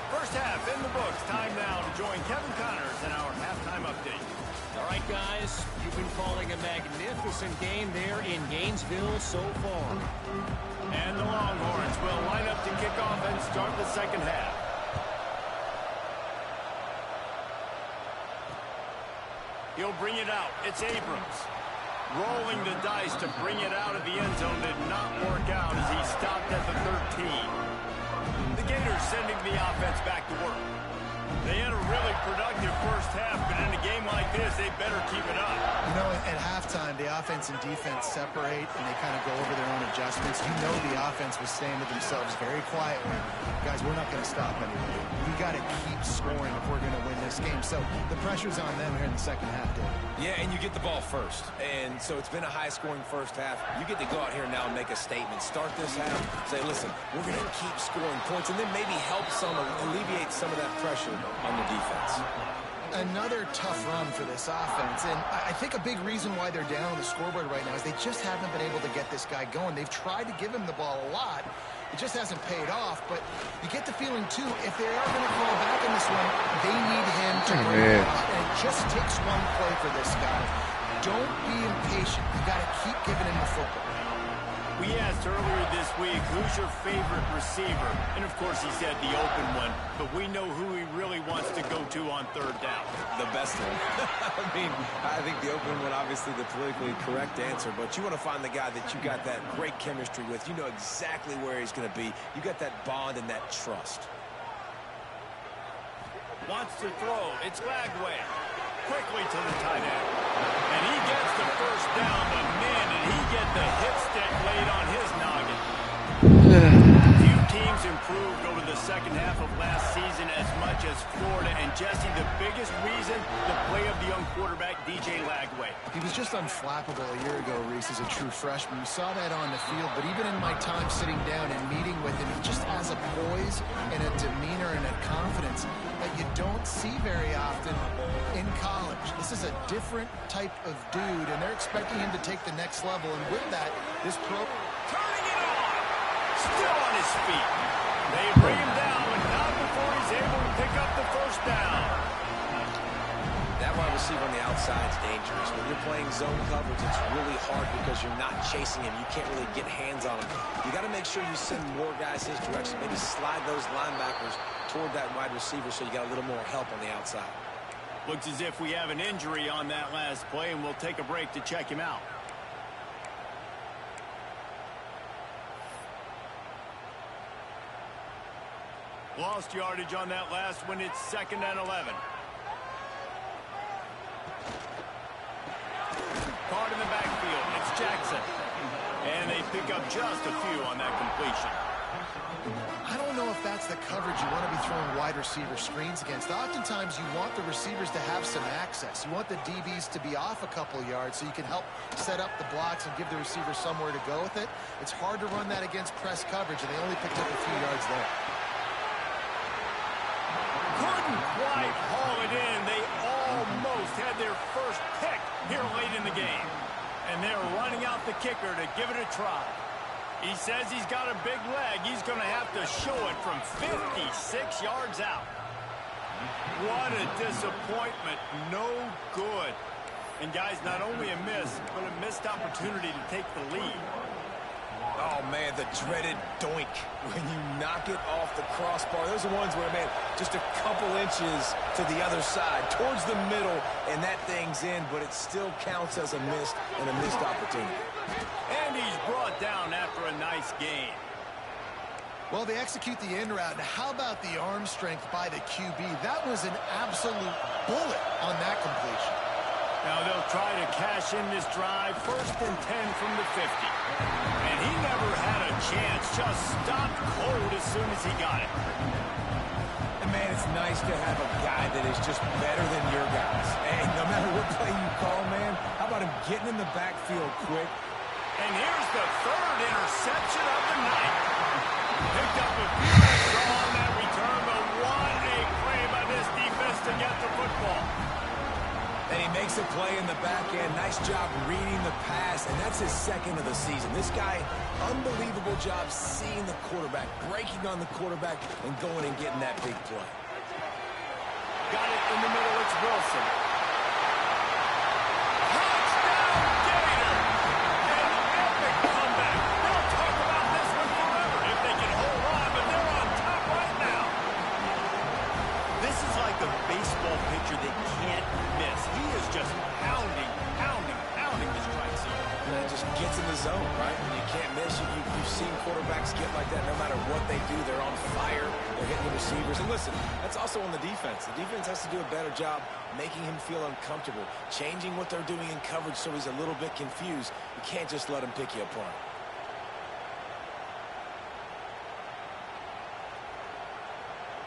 First half in the books. Time now to join Kevin Connors in our halftime update. All right, guys, you've been calling a magnificent game there in Gainesville so far. And the Longhorns will line up to kick off and start the second half. He'll bring it out. It's Abrams. Rolling the dice to bring it out of the end zone did not work out as he stopped at the 13. The Gators sending the offense back to work. They had a really productive first half, but in a game like this, they better keep it up. You know, at halftime, the offense and defense separate, and they kind of go over their own adjustments. You know the offense was saying to themselves very quietly, guys, we're not going to stop anybody. We got to keep scoring if we're going to win this game. So the pressure's on them here in the second half, Dave. Yeah, and you get the ball first. And so it's been a high-scoring first half. You get to go out here now and make a statement. Start this half, say, listen, we're going to keep scoring points, and then maybe help some, alleviate some of that pressure on the defense. Another tough run for this offense, and I think a big reason why they're down on the scoreboard right now is they just haven't been able to get this guy going. They've tried to give him the ball a lot. It just hasn't paid off, but you get the feeling, too, if they are going to fall back in this one, they need him to bring it up, and it just takes one play for this guy. Don't be impatient. You got to keep giving him the football. We asked earlier this week, who's your favorite receiver? And, of course, he said the open one, but we know who he really wants to go to on third down. The best one. I mean, I think the open one, obviously the politically correct answer, but you want to find the guy that you got that great chemistry with. You know exactly where he's going to be. You got that bond and that trust. Wants to throw. It's Lagway. Quickly to the tight end. And he gets the first down, but man, did he get the hit stick laid on his noggin. Few teams improved over the second half of last season as much as Florida. And Jesse, the biggest reason, the play of the young quarterback, DJ Lagway. He was just almost unflappable a year ago, Reese, as a true freshman. We saw that on the field, but even in my time sitting down and meeting with him, he just has a poise and a demeanor and a confidence that you don't see very often in college. This is a different type of dude, and they're expecting him to take the next level. And with that, this pro... Turning it on! Still on his feet. They bring him down, but not before he's able to pick up the first down. That wide receiver on the outside is dangerous. When you're playing zone coverage, it's really hard because you're not chasing him. You can't really get hands on him. You got to make sure you send more guys his direction. Maybe slide those linebackers toward that wide receiver so you got a little more help on the outside. Looks as if we have an injury on that last play, and we'll take a break to check him out. Lost yardage on that last one. It's 2nd and 11. Caught in the backfield. It's Jackson. And they pick up just a few on that completion. I don't know if that's the coverage you want to be throwing wide receiver screens against. Oftentimes, you want the receivers to have some access. You want the DBs to be off a couple yards so you can help set up the blocks and give the receiver somewhere to go with it. It's hard to run that against press coverage, and they only picked up a few yards there. Couldn't quite haul it in. They almost had their first pick here late in the game. And they're running out the kicker to give it a try. He says he's got a big leg. He's going to have to show it from 56 yards out. What a disappointment. No good. And, guys, not only a miss, but a missed opportunity to take the lead. Oh, man, the dreaded doink when you knock it off the crossbar. Those are ones where, man, just a couple inches to the other side, towards the middle, and that thing's in, but it still counts as a missed opportunity. And he's brought down after a nice gain. Well, they execute the end route. Now, how about the arm strength by the QB? That was an absolute bullet on that completion. Now they'll try to cash in this drive. 1st and 10 from the 50. And he never had a chance. Just stopped cold as soon as he got it. And, man, it's nice to have a guy that is just better than your guys. Hey, no matter what play you call, man, how about him getting in the backfield quick? And here's the 3rd interception of the night. Picked up a few extra on that return, but what a play by this defense to get the football. And he makes a play in the back end. Nice job reading the pass, and that's his 2nd of the season. This guy, unbelievable job seeing the quarterback, breaking on the quarterback, and going and getting that big play. Got it in the middle. It's Wilson. Touchdown, Gator! An epic comeback. They'll talk about this one forever if they can hold on, but they're on top right now. This is like a baseball pitcher that can't miss. He is just pounding the strike zone. And it just gets in the zone, right? When you can't miss, you've seen quarterbacks get like that no matter what they do. They're on fire. They're hitting the receivers. And listen, that's also on the defense. The defense has to do a better job making him feel uncomfortable, changing what they're doing in coverage so he's a little bit confused. You can't just let him pick you apart.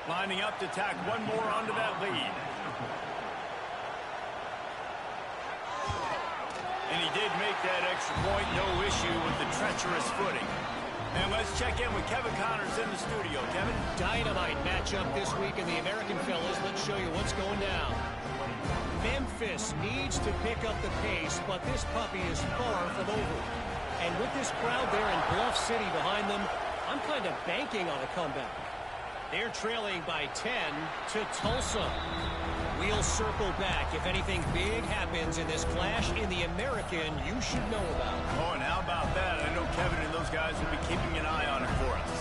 Lining up to tack one more onto that lead. And he did make that extra point. No issue with the treacherous footing. And let's check in with Kevin Connors in the studio. Kevin? Dynamite matchup this week in the American fellas. Let's show you what's going down. Memphis needs to pick up the pace, but this puppy is far from over. And with this crowd there in Bluff City behind them, I'm kind of banking on a comeback. They're trailing by 10 to Tulsa. We'll circle back if anything big happens in this clash in the American you should know about. Oh, and how about that? I know Kevin and those guys will be keeping an eye on it for us.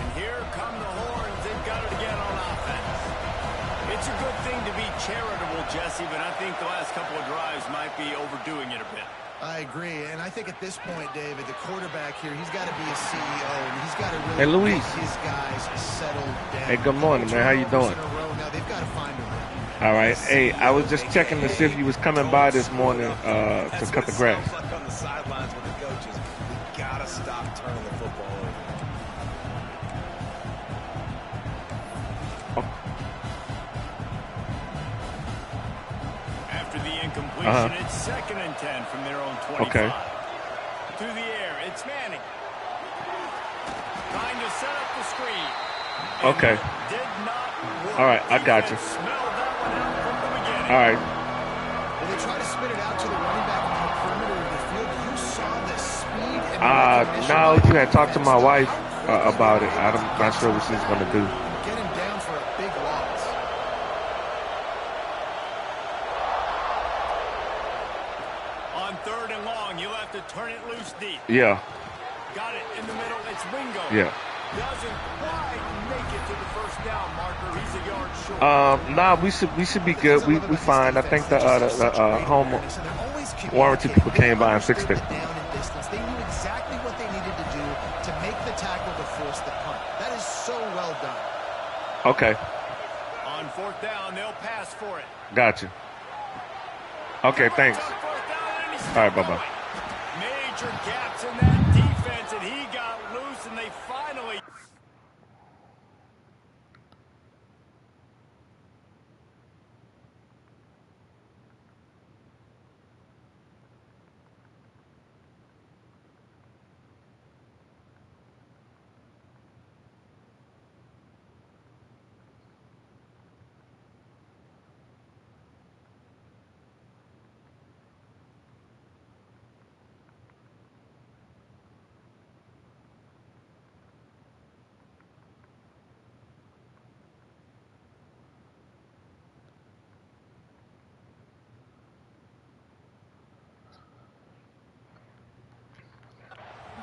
And here come the horns. They've got it again on offense. It's a good thing to be charitable, Jesse, but I think the last couple of drives might be overdoing it a bit. I agree, and I think at this point, David, the quarterback here, he's got to be a CEO, and he's got to really get his guys settled down. Hey, good morning, man. How you doing? Now they've got to find a way. All right. Hey, I was just checking to see if you was coming by this morning to cut the grass. Like on the sidelines with the coaches. We gotta stop turning the football over. After the incompletion. It's 2nd and 10 from their own 25. Okay. To the air, it's Manning. Trying to set up the screen. Okay. Did not work. All right, I got you. Smelled that one out from the beginning. All right. Well, they try to spin it out to the running back on the perimeter of the field. You saw the speed and recognition. Now you had talked to my wife about it. I'm not sure what she's going to do. Get him down for a big loss. On 3rd and long, you'll have to turn it loose deep. Yeah. Got it in the middle. It's Wingo. Yeah. Doesn't quite make it to the first down marker. He's a yard short. Nah, we should be good. We fine. I think the home warranty people came by and fixed it. Down in distance. They knew exactly what they needed to do to make the tackle to force the punt. That is so well done. Okay. On 4th down, they'll pass for it. Gotcha. Okay, thanks. All right, bye-bye. Major gaps in that defense, and he got loose, and they finally...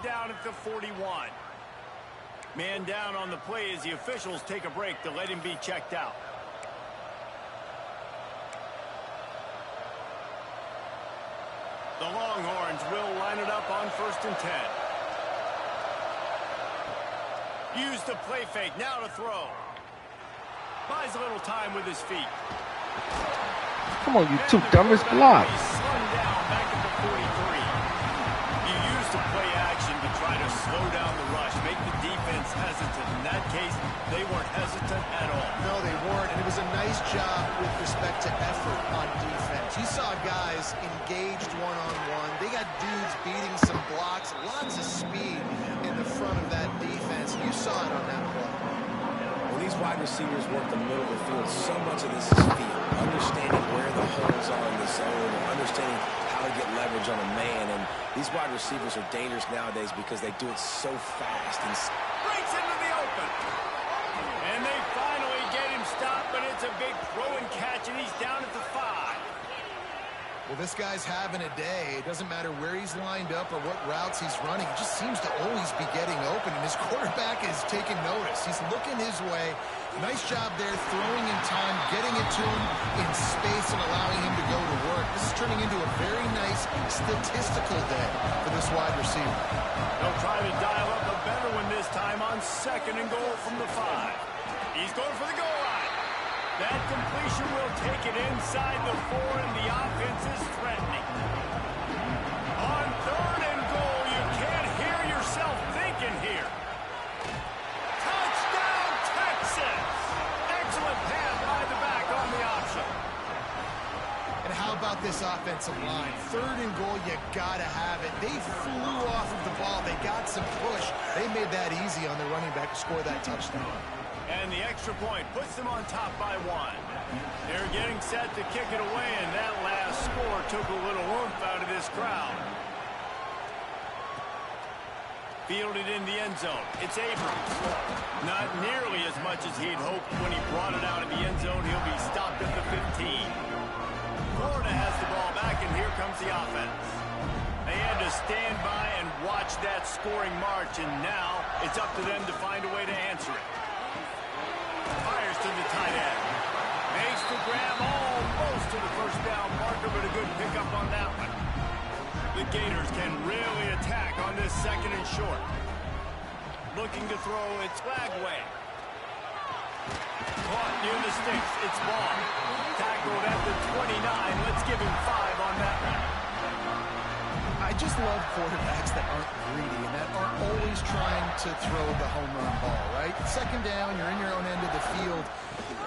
Down at the 41. Man down on the play as the officials take a break to let him be checked out. The Longhorns will line it up on 1st and 10. Use the play fake. Now to throw. Buys a little time with his feet. Come on, you two dumbest block. He's slung down back at the 43. You use the play action to try to slow down the rush, make the defense hesitant. In that case, they weren't hesitant at all. No, they weren't, and it was a nice job with respect to effort on defense. You saw guys engaged one-on-one. They got dudes beating some blocks, lots of speed in the front of that defense. You saw it on that play. Well, these wide receivers work the middle of the field. So much of this is feel, understanding where the holes are in the zone, and understanding how to get leverage on a man. And these wide receivers are dangerous nowadays because they do it so fast. And breaks into the open. And they finally get him stopped, but it's a big throw and catch, and he's down at the 5. Well, this guy's having a day. It doesn't matter where he's lined up or what routes he's running. He just seems to always be getting open, and his quarterback is taking notice. He's looking his way. Nice job there, throwing in time, getting it to him in space and allowing him to go to work. This is turning into a very nice statistical day for this wide receiver. They'll try to dial up a better one this time on 2nd and goal from the 5. He's going for the goal line. That completion will take it inside the 4, and the offense is threatening. On 3rd and goal, you can't hear yourself thinking here. Touchdown, Texas! Excellent pass by the back on the option. And how about this offensive line? 3rd and goal, you gotta have it. They flew off of the ball. They got some push. They made that easy on the running back to score that touchdown. And the extra point puts them on top by 1. They're getting set to kick it away, and that last score took a little oomph out of this crowd. Fielded in the end zone. It's Abrams. Not nearly as much as he'd hoped when he brought it out of the end zone. He'll be stopped at the 15. Florida has the ball back, and here comes the offense. They had to stand by and watch that scoring march, and now it's up to them to find a way to answer it. Fires to the tight end. Makes the grab almost to the first down marker, but a good pickup on that one. The Gators can really attack on this 2nd and short. Looking to throw, it's Flagway. Caught near the sticks, it's Ball. Tackled at the 29. Let's give him 5 on that one. I just love quarterbacks that aren't greedy and that aren't always trying to throw the home run ball, right? Second down, you're in your own end of the field.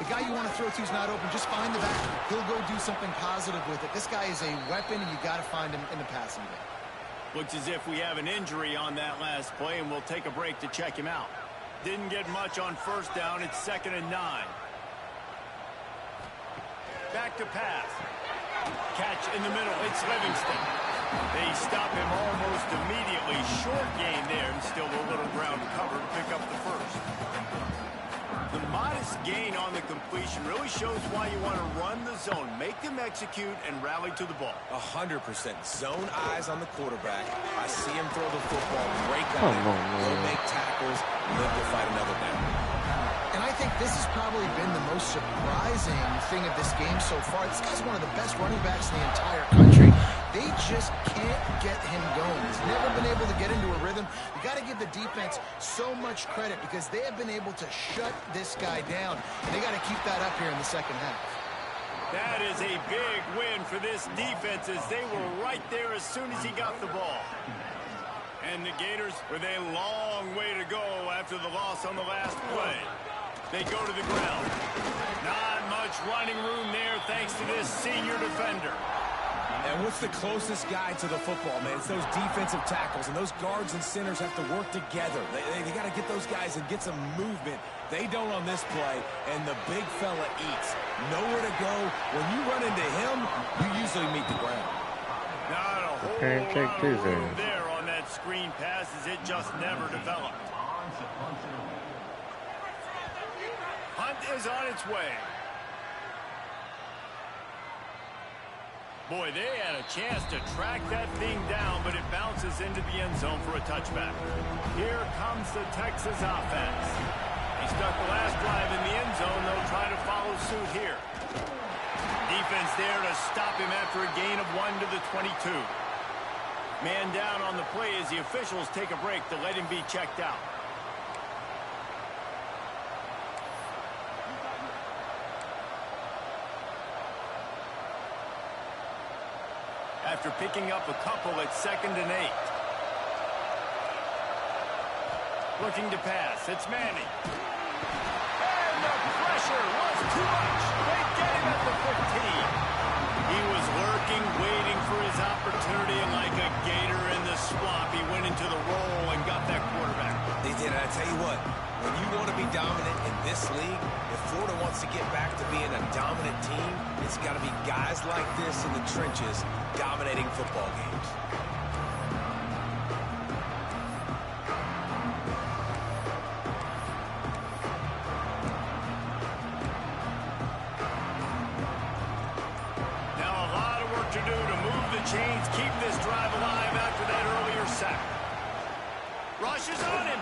The guy you want to throw to is not open. Just find the back. He'll go do something positive with it. This guy is a weapon, and you got to find him in the passing game. Looks as if we have an injury on that last play, and we'll take a break to check him out. Didn't get much on first down. It's 2nd and 9. Back to pass. Catch in the middle. It's Livingston. They stop him almost immediately. Short gain there, and still a little ground covered. Pick up the first. The modest gain on the completion really shows why you want to run the zone. Make them execute and rally to the ball. 100%. Zone eyes on the quarterback. I see him throw the football, break on it, go make tackles, live to fight another down. And I think this has probably been the most surprising thing of this game so far. This guy's one of the best running backs in the entire country. They just can't get him going. He's never been able to get into a rhythm. You got to give the defense so much credit because they have been able to shut this guy down. And they got to keep that up here in the second half. That is a big win for this defense as they were right there as soon as he got the ball. And the Gators with a long way to go after the loss on the last play. They go to the ground. Not much running room there thanks to this senior defender. And what's the closest guy to the football, man? It's those defensive tackles, and those guards and centers have to work together. They got to get those guys and get some movement. They don't on this play, and the big fella eats. Nowhere to go. When you run into him, you usually meet the ground. Not a whole lot of room there on that screen pass as it just never developed. Hunt is on its way. Boy, they had a chance to track that thing down, but it bounces into the end zone for a touchback. Here comes the Texas offense. They stuck the last drive in the end zone. They'll try to follow suit here. Defense there to stop him after a gain of 1 to the 22. Man down on the play as the officials take a break to let him be checked out. After picking up a couple at 2nd and 8. Looking to pass. It's Manning. And the pressure was too much. They get him at the 15. He was lurking, waiting for his opportunity, and like a gator in the swamp, he went into the roll and got that quarterback. They did. I tell you what, when you want to be dominant in this league, if Florida wants to get back to being a dominant team, it's got to be guys like this in the trenches dominating football games. Now a lot of work to do to move the chains, keep this drive alive after that earlier sack. Rush is on him.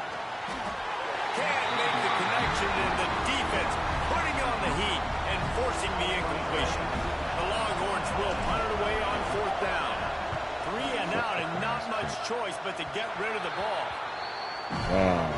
Can't make the connection, and the defense putting on the heat and forcing the incompletion. The Longhorns will punt it away on 4th down. 3 and out, and not much choice but to get rid of the ball. Wow.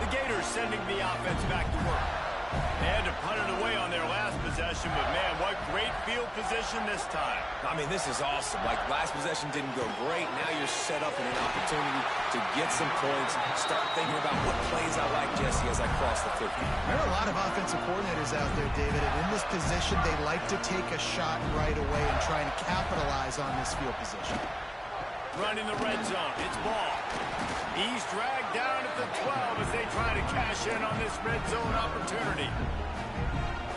The Gators sending the offense back to work. They had to punt it away on their last possession, but man, what great field position this time. I mean, this is awesome. Like, last possession didn't go great. Now you're set up in an opportunity to get some points. Start thinking about what plays I like, Jesse, as I cross the 50. There are a lot of offensive coordinators out there, David, and in this position, they like to take a shot right away and try and capitalize on this field position. Running the red zone. It's Ball. He's dragged down at the 12 as they try to cash in on this red zone opportunity.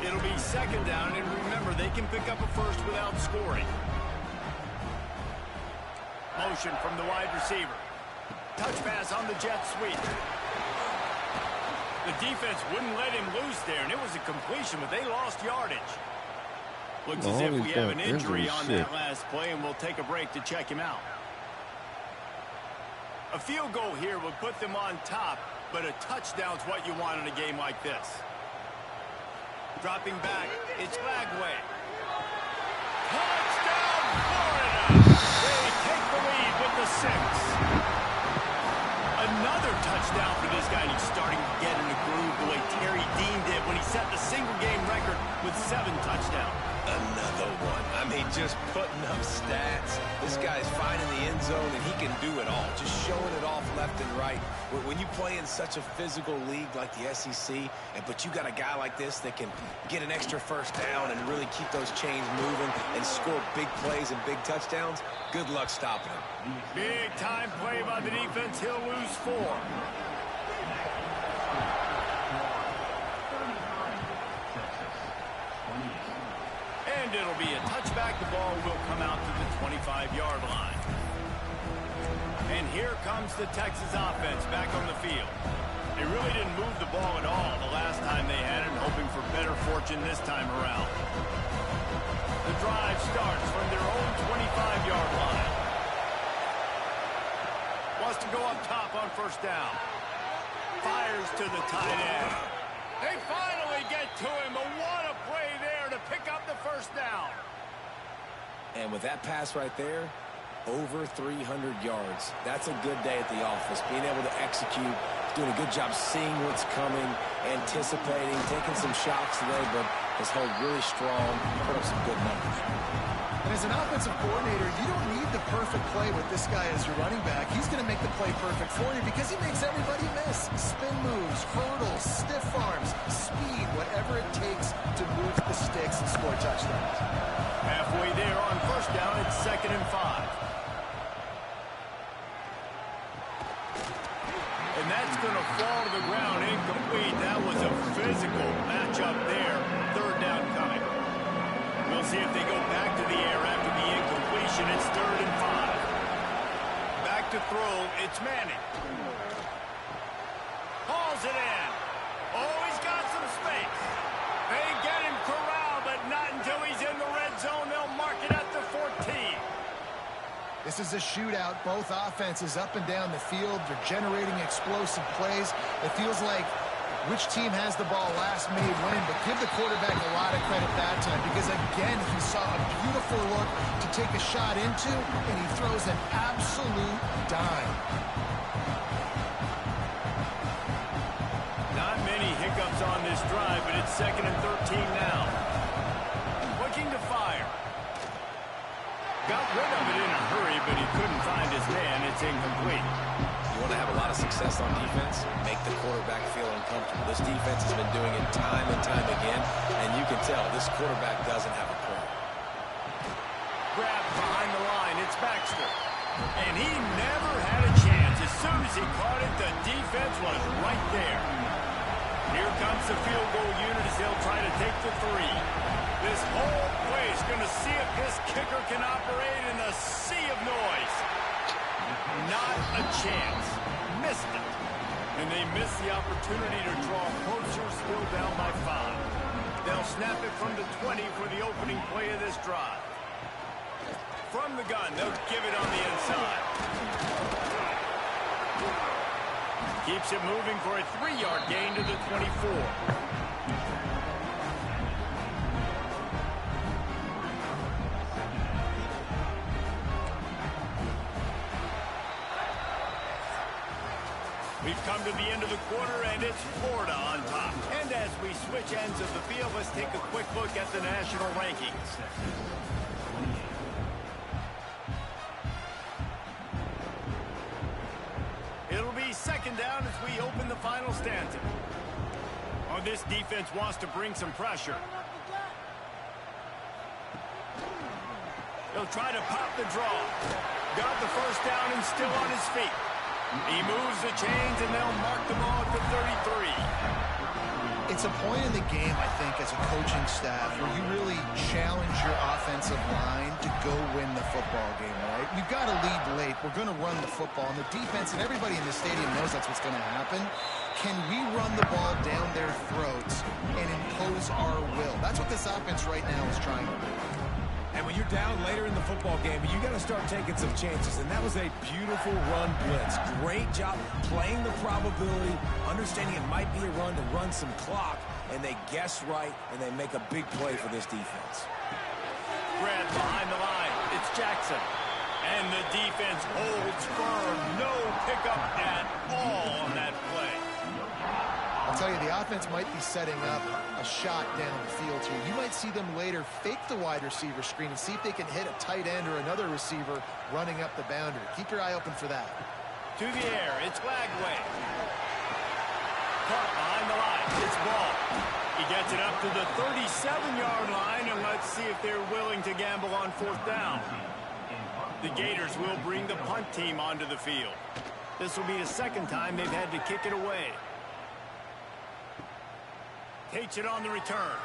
It'll be 2nd down, and remember, they can pick up a first without scoring. Motion from the wide receiver. Touch pass on the jet sweep. The defense wouldn't let him loose there, and it was a completion, but they lost yardage. Looks as if we have an injury on that last play, and we'll take a break to check him out. A field goal here would put them on top, but a touchdown's what you want in a game like this. Dropping back, it's Lagway. Touchdown, Florida! They take the lead with the 6. Another touchdown for this guy, and he's starting to get in the groove the way Terry Dean did when he set the single-game record with 7 touchdowns. Another one. I mean, just putting up stats. This guy's finding the end zone, and he can do it all. Just showing it off left and right. When you play in such a physical league like the SEC, but you got a guy like this that can get an extra first down and really keep those chains moving and score big plays and big touchdowns, good luck stopping him. Big time play by the defense. He'll lose 4. And it'll be a touchback. The ball will come out to the 25-yard line. And here comes the Texas offense back on the field. They really didn't move the ball at all the last time they had it, hoping for better fortune this time around. The drive starts from their own 25-yard line. Wants to go up top on first down. Fires to the tight end. They finally get to him, but what a play there to pick up the first down. And with that pass right there, over 300 yards. That's a good day at the office. Being able to execute, doing a good job seeing what's coming, anticipating, taking some shots today, but has held really strong, put up some good numbers. And as an offensive coordinator, you don't need the perfect play with this guy as your running back. He's going to make the play perfect for you because he makes everybody miss. Spin moves, hurdles, stiff arms, speed, whatever it takes to move the sticks and score touchdowns. Halfway there on first down, it's 2nd and 5. And that's going to fall to the ground incomplete. That was a physical matchup there. 3rd down coming. We'll see if they go back to the air after the incompletion. It's 3rd and 5. Back to throw. It's Manning. Hauls it in. Oh, he's got some space. They get him corralled, but not until he's in the red zone. They'll mark it at the 14. This is a shootout. Both offenses up and down the field. They're generating explosive plays. It feels like which team has the ball last may win, but give the quarterback a lot of credit that time because, again, he saw a beautiful look to take a shot into, and he throws an absolute dime. Not many hiccups on this drive, but it's 2nd and 13 now. Looking to fire. Got rid of it in a hurry, but he couldn't find his man. It's incomplete. You want to have a lot of success on defense, make the quarterback feel uncomfortable. This defense has been doing it time and time again, and you can tell this quarterback doesn't have a clue. Grabbed behind the line. It's Baxter. And he never had a chance. As soon as he caught it, the defense was right there. Here comes the field goal unit as they'll try to take the 3. This whole play is going to see if this kicker can operate in a sea of noise. Not a chance. Missed it. And they missed the opportunity to draw closer, still down by 5. They'll snap it from the 20 for the opening play of this drive. From the gun, they'll give it on the inside. Keeps it moving for a 3-yard gain to the 24. We've come to the end of the quarter, and it's Florida on top. And as we switch ends of the field, let's take a quick look at the national rankings. It'll be 2nd down as we open the final stanza. Oh, this defense wants to bring some pressure. He'll try to pop the draw. Got the first down and still on his feet. He moves the chains, and they'll mark the ball at the 33. It's a point in the game, I think, as a coaching staff where you really challenge your offensive line to go win the football game, right? We've got to lead late. We're going to run the football. And the defense and everybody in the stadium knows that's what's going to happen. Can we run the ball down their throats and impose our will? That's what this offense right now is trying to do. And when you're down later in the football game, you got to start taking some chances. And that was a beautiful run blitz. Great job playing the probability, understanding it might be a run to run some clock. And they guess right, and they make a big play for this defense. Grabbed behind the line. It's Jackson. And the defense holds firm. No pickup at all on that play. I'll tell you, the offense might be setting up a shot down the field here. You might see them later fake the wide receiver screen and see if they can hit a tight end or another receiver running up the boundary. Keep your eye open for that. To the air, it's Lagway. Caught behind the line, it's ball. He gets it up to the 37-yard line, and let's see if they're willing to gamble on 4th down. The Gators will bring the punt team onto the field. This will be the 2nd time they've had to kick it away. Takes it on the return.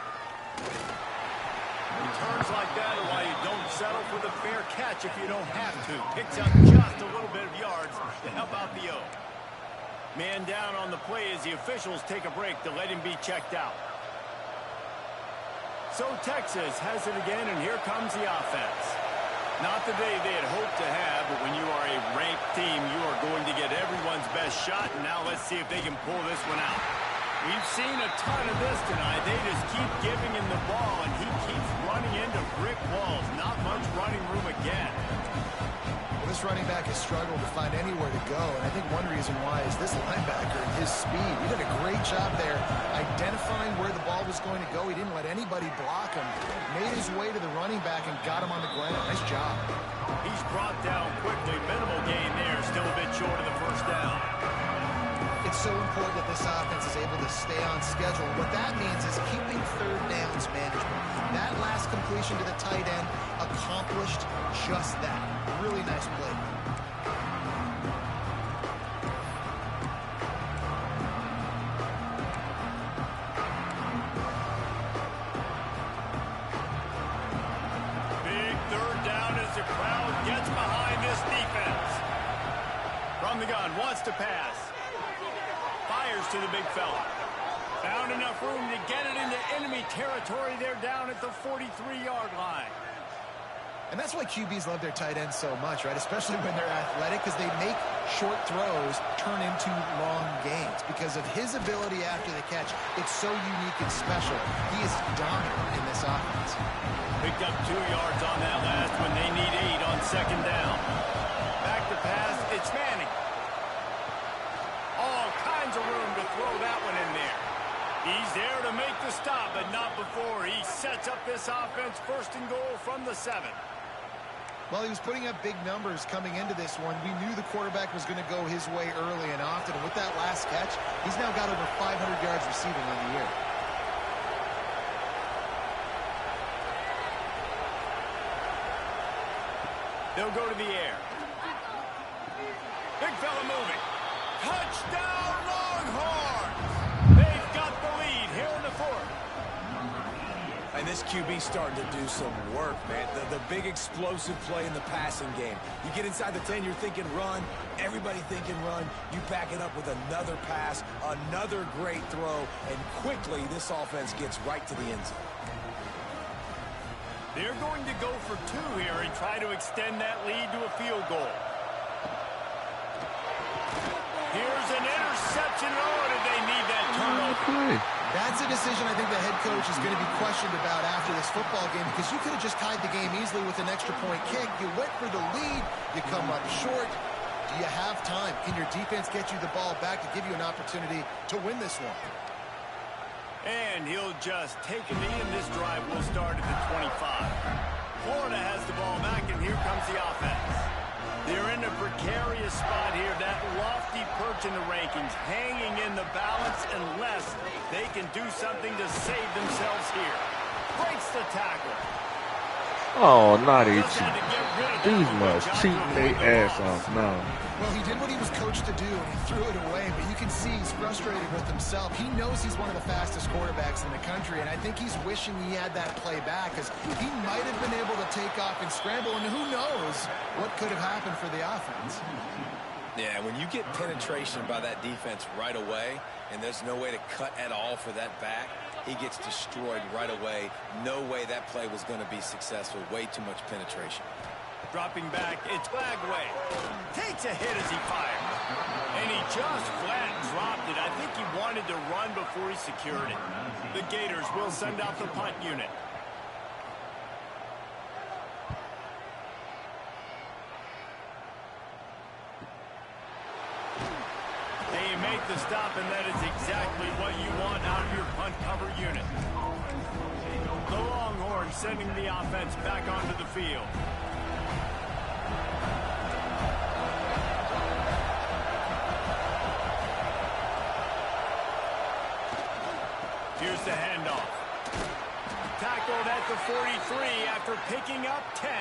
Returns like that are why you don't settle for the fair catch if you don't have to. Picks up just a little bit of yards to help out the O. Man down on the play as the officials take a break to let him be checked out. So Texas has it again, and here comes the offense. Not the day they had hoped to have, but when you are a ranked team, you are going to get everyone's best shot, and now let's see if they can pull this one out. We've seen a ton of this tonight. They just keep giving him the ball, and he keeps running into brick walls. Not much running room again. Well, this running back has struggled to find anywhere to go, and I think one reason why is this linebacker and his speed. He did a great job there identifying where the ball was going to go. He didn't let anybody block him. Made his way to the running back and got him on the ground. Nice job. He's brought down quickly. Minimal gain there. Still a bit short of the 1st down. It's so important that this offense is able to stay on schedule. What that means is keeping 3rd downs management. That last completion to the tight end accomplished just that. Really nice play. Big 3rd down as the crowd gets behind this defense. From the gun, wants to pass. Fires to the big fella. Found enough room to get it into enemy territory. They're down at the 43-yard line. And that's why QBs love their tight ends so much, right? Especially when they're athletic, because they make short throws turn into long gains. Because of his ability after the catch, it's so unique and special. He is dominant in this offense. Picked up 2 yards on that last one. They need 8 on 2nd down. Back to pass. It's Manning. All kinds of room to throw that one in there. He's there to make the stop, but not before. He sets up this offense 1st and goal from the 7. Well, he was putting up big numbers coming into this one. We knew the quarterback was going to go his way early and often. And with that last catch, he's now got over 500 yards receiving on the year. They'll go to the air. Big fella moving. Touchdown, Longhorns! They've got the lead here in the 4th. And this QB starting to do some work, man. The big explosive play in the passing game. You get inside the 10, you're thinking run. Everybody thinking run. You back it up with another pass, another great throw, and quickly this offense gets right to the end zone. They're going to go for 2 here and try to extend that lead to a field goal. Here's an interception. Oh, did they need that turnover? That's a decision I think the head coach is going to be questioned about after this football game, because you could have just tied the game easily with an extra point kick. You went for the lead. You come up short. Do you have time? Can your defense get you the ball back to give you an opportunity to win this one? And he'll just take a knee, and this drive will start at the 25. Florida has the ball back, and here comes the offense. They're in a precarious spot here, that lofty perch in the rankings, hanging in the balance unless they can do something to save themselves here. Breaks the tackle. Oh, not easy. These must cheating their ass off now. Well, he did what he was coached to do, and he threw it away, but you can see he's frustrated with himself. He knows he's one of the fastest quarterbacks in the country, and I think he's wishing he had that play back, because he might have been able to take off and scramble, and who knows what could have happened for the offense. Yeah, when you get penetration by that defense right away, and there's no way to cut at all for that back, he gets destroyed right away. No way that play was going to be successful. Way too much penetration. Dropping back, it's Lagway. Takes a hit as he fires. And he just flat dropped it. I think he wanted to run before he secured it. The Gators will send out the punt unit. They make the stop, and that is exactly what you want out of your punt cover unit. The Longhorns sending the offense back onto the field. Here's the handoff. Tackled at the 43 after picking up 10.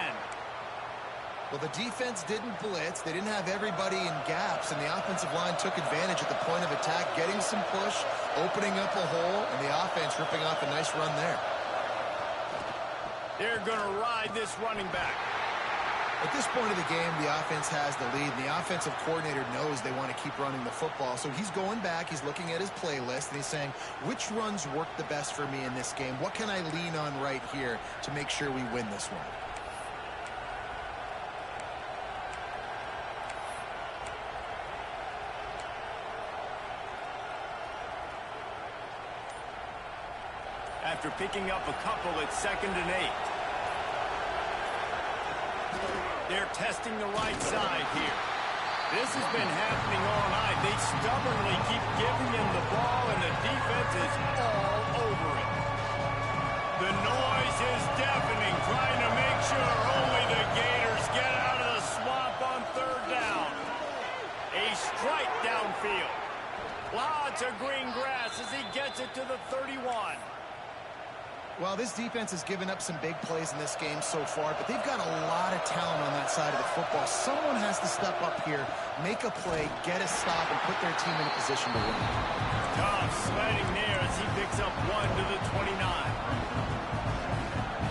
Well, the defense didn't blitz. They didn't have everybody in gaps, and the offensive line took advantage at the point of attack, getting some push, opening up a hole, and the offense ripping off a nice run there. They're going to ride this running back. At this point of the game, the offense has the lead, and the offensive coordinator knows they want to keep running the football. So he's going back, he's looking at his playlist, and he's saying, which runs work the best for me in this game? What can I lean on right here to make sure we win this one? After picking up a couple, it's 2nd and 8. They're testing the right side here. This has been happening all night. They stubbornly keep giving him the ball, and the defense is all over it. The noise is deafening, trying to make sure only the Gators get out of the swamp on 3rd down. A strike downfield. Lots of green grass as he gets it to the 31. Well, this defense has given up some big plays in this game so far, but they've got a lot of talent on that side of the football. Someone has to step up here, make a play, get a stop, and put their team in a position to win. Tough sledding there as he picks up 1 to the 29.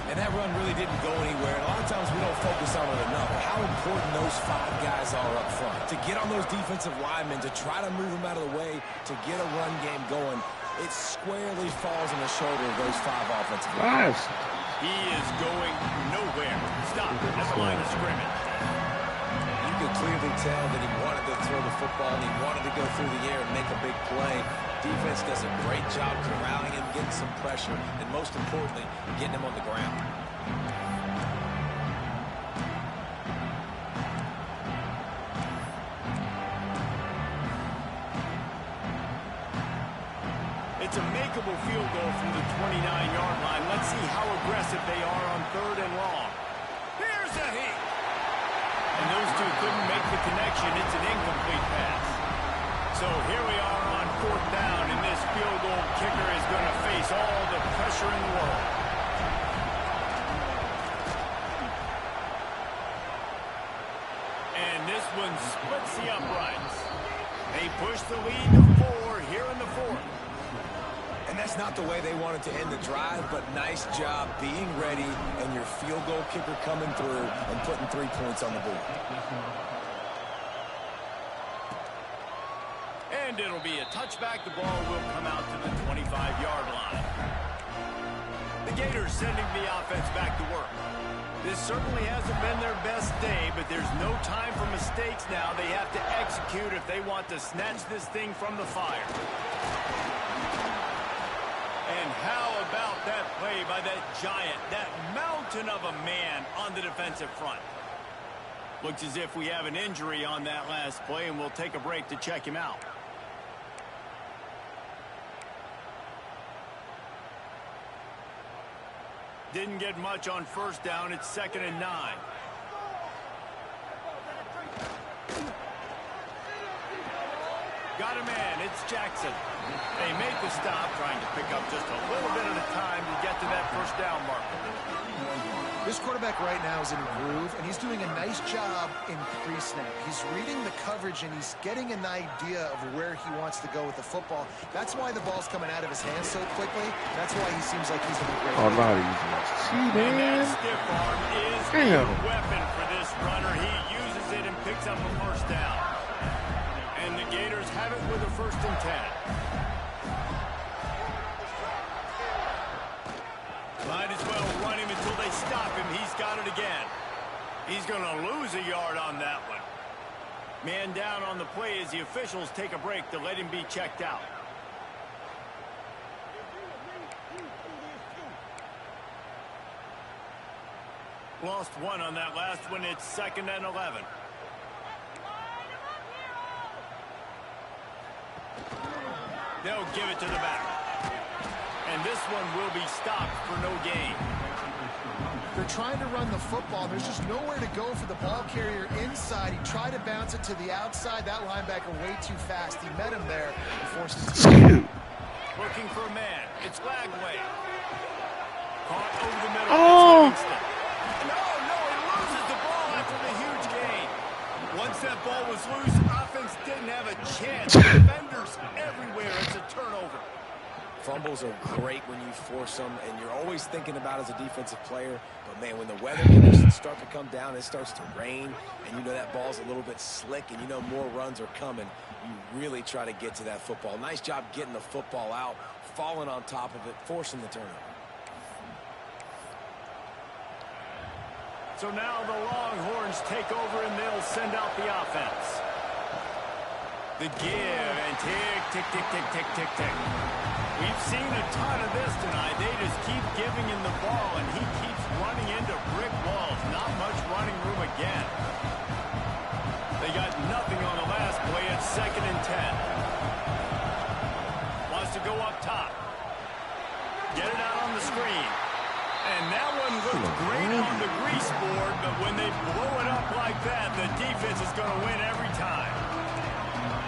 And that run really didn't go anywhere. And a lot of times we don't focus on it enough. How important those 5 guys are up front. To get on those defensive linemen, to try to move them out of the way, to get a run game going, it squarely falls on the shoulder of those 5 offensive linemen. Nice. He is going nowhere. Stop at the line of scrimmage. You could clearly tell that he wanted to throw the football and he wanted to go through the air and make a big play. Defense does a great job corralling him, getting some pressure, and most importantly, getting him on the ground. It's a makeable field goal from the 29-yard line. Let's see how aggressive they are on 3rd and long. Here's a hit. And those two couldn't make the connection. It's an incomplete pass. So here we are on 4th down, and this field goal kicker is going to face all the pressure in the world. And this one splits the uprights. They push the lead to 4 here in the 4th. And that's not the way they wanted to end the drive, but nice job being ready and your field goal kicker coming through and putting 3 points on the board. And it'll be a touchback. The ball will come out to the 25-yard line. The Gators sending the offense back to work. This certainly hasn't been their best day, but there's no time for mistakes now. They have to execute if they want to snatch this thing from the fire. And how about that play by that giant, that mountain of a man on the defensive front? Looks as if we have an injury on that last play, and we'll take a break to check him out. Didn't get much on 1st down. It's 2nd and 9. Got a man. It's Jackson. They make the stop, trying to pick up just a little bit at a time to get to that 1st down marker. This quarterback right now is in a groove, and he's doing a nice job in pre-snap. He's reading the coverage, and he's getting an idea of where he wants to go with the football. That's why the ball's coming out of his hands so quickly. That's why he seems like he's in a great Oh, no, he's And that stiff arm is Damn. a weapon for this runner. He uses it and picks up a 1st down. And the Gators have it with a 1st and 10. Might as well run him until they stop him. He's got it again. He's going to lose a yard on that one. Man down on the play as the officials take a break to let him be checked out. Lost 1 on that last one. It's 2nd and 11. They'll give it to the back. And this one will be stopped for no gain. They're trying to run the football. There's just nowhere to go for the ball carrier inside. He tried to bounce it to the outside. That linebacker way too fast. He met him there and forces him. Looking for a man. It's Lagway. Caught over the middle. Oh. No, he loses the ball after the huge gain. Once that ball was loose, offense didn't have a chance. Defenders everywhere. It's a turnover. Fumbles are great when you force them, and you're always thinking about as a defensive player. But, man, when the weather conditions start to come down, it starts to rain, and you know that ball's a little bit slick, and you know more runs are coming, you really try to get to that football. Nice job getting the football out, falling on top of it, forcing the turnover. So now the Longhorns take over, and they'll send out the offense. The give, and tick, tick, tick, tick, tick, tick, tick. We've seen a ton of this tonight. They just keep giving him the ball, and he keeps running into brick walls. Not much running room again. They got nothing on the last play. It's 2nd and 10. Wants to go up top. Get it out on the screen. And that one looked great on the grease board, but when they blow it up like that, the defense is going to win every time.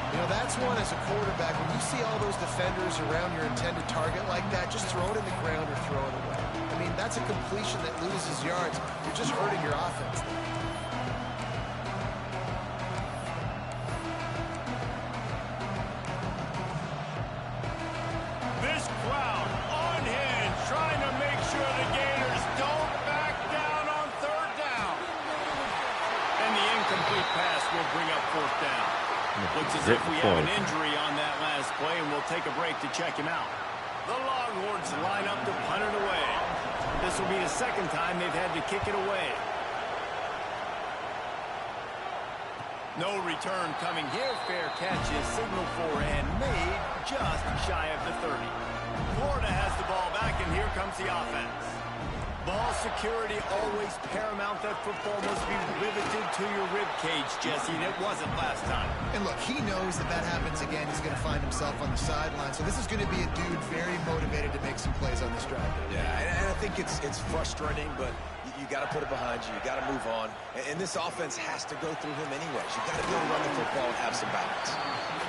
You know, that's one as a quarterback. When you see all those defenders around your intended target like that, just throw it in the ground or throw it away. I mean, that's a completion that loses yards. You're just hurting your offense. This crowd on hand trying to make sure the Gators don't back down on 3rd down. And the incomplete pass will bring up 4th down. Looks as if we have an injury on that last play, and we'll take a break to check him out. The Longhorns line up to punt it away. This will be the 2nd time they've had to kick it away. No return coming here. Fair catch is signaled for and made just shy of the 30. Florida has the ball back, and here comes the offense. Ball security always paramount. That football must be riveted to your rib cage, Jesse, and it wasn't last time. And look, he knows that happens again. He's going to find himself on the sideline. So this is going to be a dude very motivated to make some plays on this drive. Yeah, and I think it's frustrating, but you got to put it behind you. You got to move on. And this offense has to go through him anyways. You got to be able to run the football and have some balance.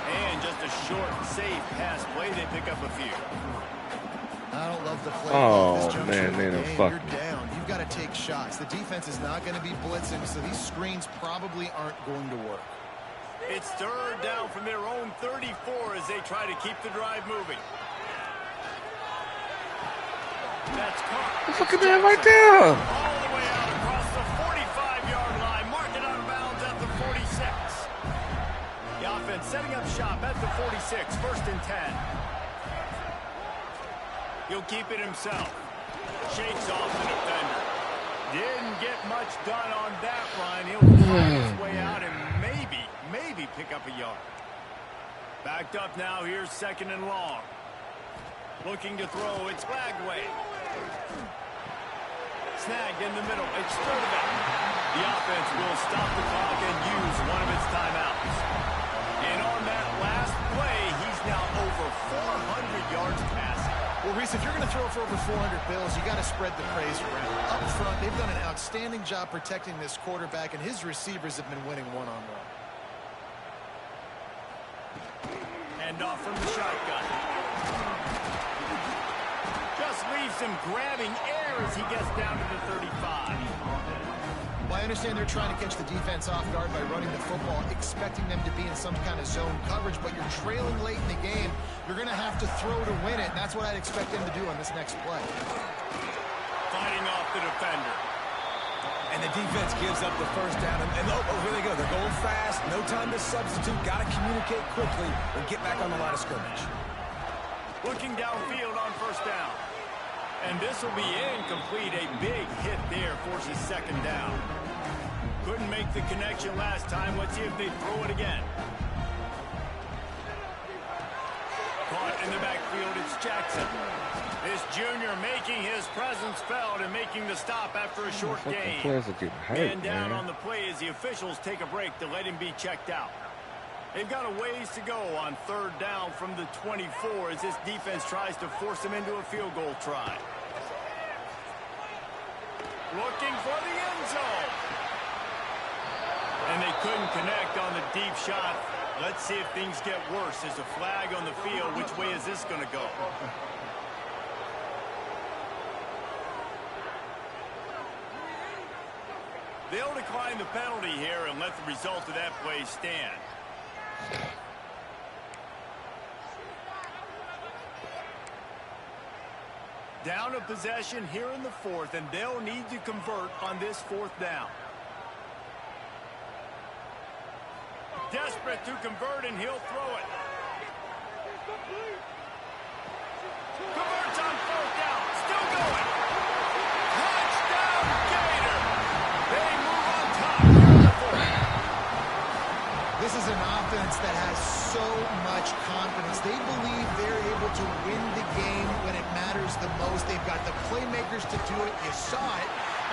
And just a short, safe pass play. They pick up a few. I don't love the play. Oh, man, You're down. You've got to take shots. The defense is not going to be blitzing, so these screens probably aren't going to work. It's 3rd down from their own 34 as they try to keep the drive moving. That's caught. Look at that right there. All the way out across the 45-yard line. Mark it out of bounds at the 46. The offense setting up shop at the 46. 1st and 10. He'll keep it himself. Shakes off the defender. Didn't get much done on that line. He'll find his way out and maybe pick up a yard. Backed up now. Here's 2nd and long. Looking to throw. It's Lagway. Snagged in the middle. It's Sturdivant. The offense will stop the clock and use one of its timeouts. And on that last play, he's now over 400 yards passing. Well, Reese, if you're going to throw for over 400 bills, you got to spread the praise around. Up front, they've done an outstanding job protecting this quarterback, and his receivers have been winning one-on-one. Hand off from the shotgun. Just leaves him grabbing air as he gets down to the 35. Well, I understand they're trying to catch the defense off guard by running the football, expecting them to be in some kind of zone coverage, but you're trailing late in the game. You're going to have to throw to win it, and that's what I'd expect them to do on this next play. Fighting off the defender. And the defense gives up the 1st down. And oh, here they go. They're going fast. No time to substitute. Got to communicate quickly and get back on the line of scrimmage. Looking downfield on 1st down. And this will be incomplete. A big hit there forces 2nd down. Couldn't make the connection last time. Let's see if they throw it again. Caught in the backfield, it's Jackson. This junior making his presence felt and making the stop after a short gain. Players are getting hurt, Man down man. on the play as the officials take a break to let him be checked out. They've got a ways to go on 3rd down from the 24 as this defense tries to force them into a field goal try. Looking for the end zone. And they couldn't connect on the deep shot. Let's see if things get worse. There's a flag on the field. Which way is this going to go? They'll decline the penalty here and let the result of that play stand. Down a possession here in the 4th, and they'll need to convert on this 4th down. Desperate to convert, and he'll throw it. Converts on 4th down. Still going. Touchdown, Gator. They move on top here in the 4th. This is an offense that has so much confidence. They believe they're able to win the game when it matters the most. They've got the playmakers to do it. You saw it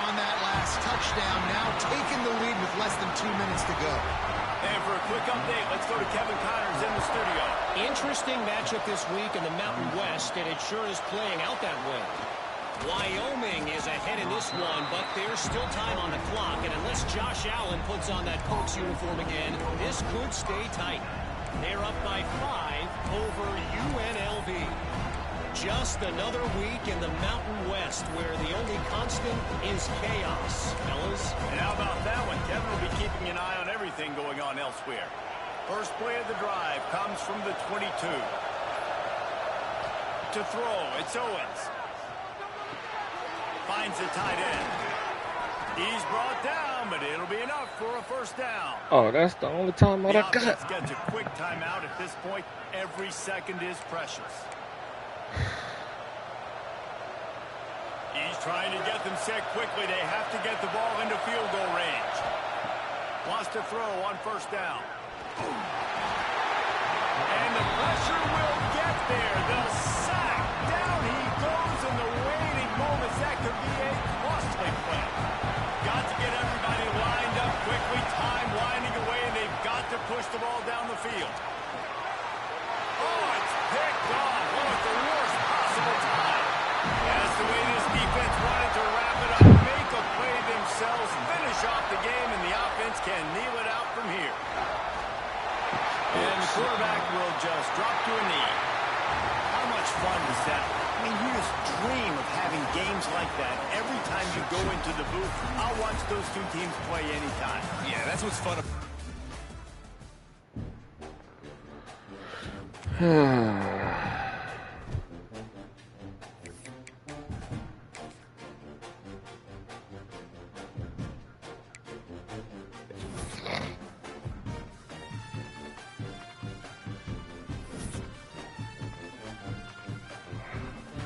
on that last touchdown. Now taking the lead with less than 2 minutes to go. And for a quick update, let's go to Kevin Connors in the studio. Interesting matchup this week in the Mountain West, and it sure is playing out that way. Wyoming is ahead in this one, but there's still time on the clock, and unless Josh Allen puts on that Colts uniform again, this could stay tight. They're up by 5 over UNLV. Just another week in the Mountain West where the only constant is chaos, fellas. And how about that one? Kevin will be keeping an eye on everything going on elsewhere. First play of the drive comes from the 22. To throw, it's Owens. Finds the tight end. He's brought down, but it'll be enough for a 1st down. Oh, that's the only timeout I got. The offense gets a quick timeout at this point. Every second is precious. He's trying to get them set quickly. They have to get the ball into field goal range. Wants to throw on 1st down. And the pressure will get there. The sack. Down he goes in the waiting moments. That could be a costly play. Got to get everybody lined up quickly. Time winding away, and they've got to push the ball down the field. Oh, it's picked off. Oh, at the worst possible time. That's the way this defense wanted to wrap it up. Make a play themselves, finish off the game, and the offense can kneel it out from here. And the quarterback will just drop to a knee. How much fun is that? I mean, you just dream of having games like that every time you go into the booth. I'll watch those two teams play anytime. Yeah, that's what's fun about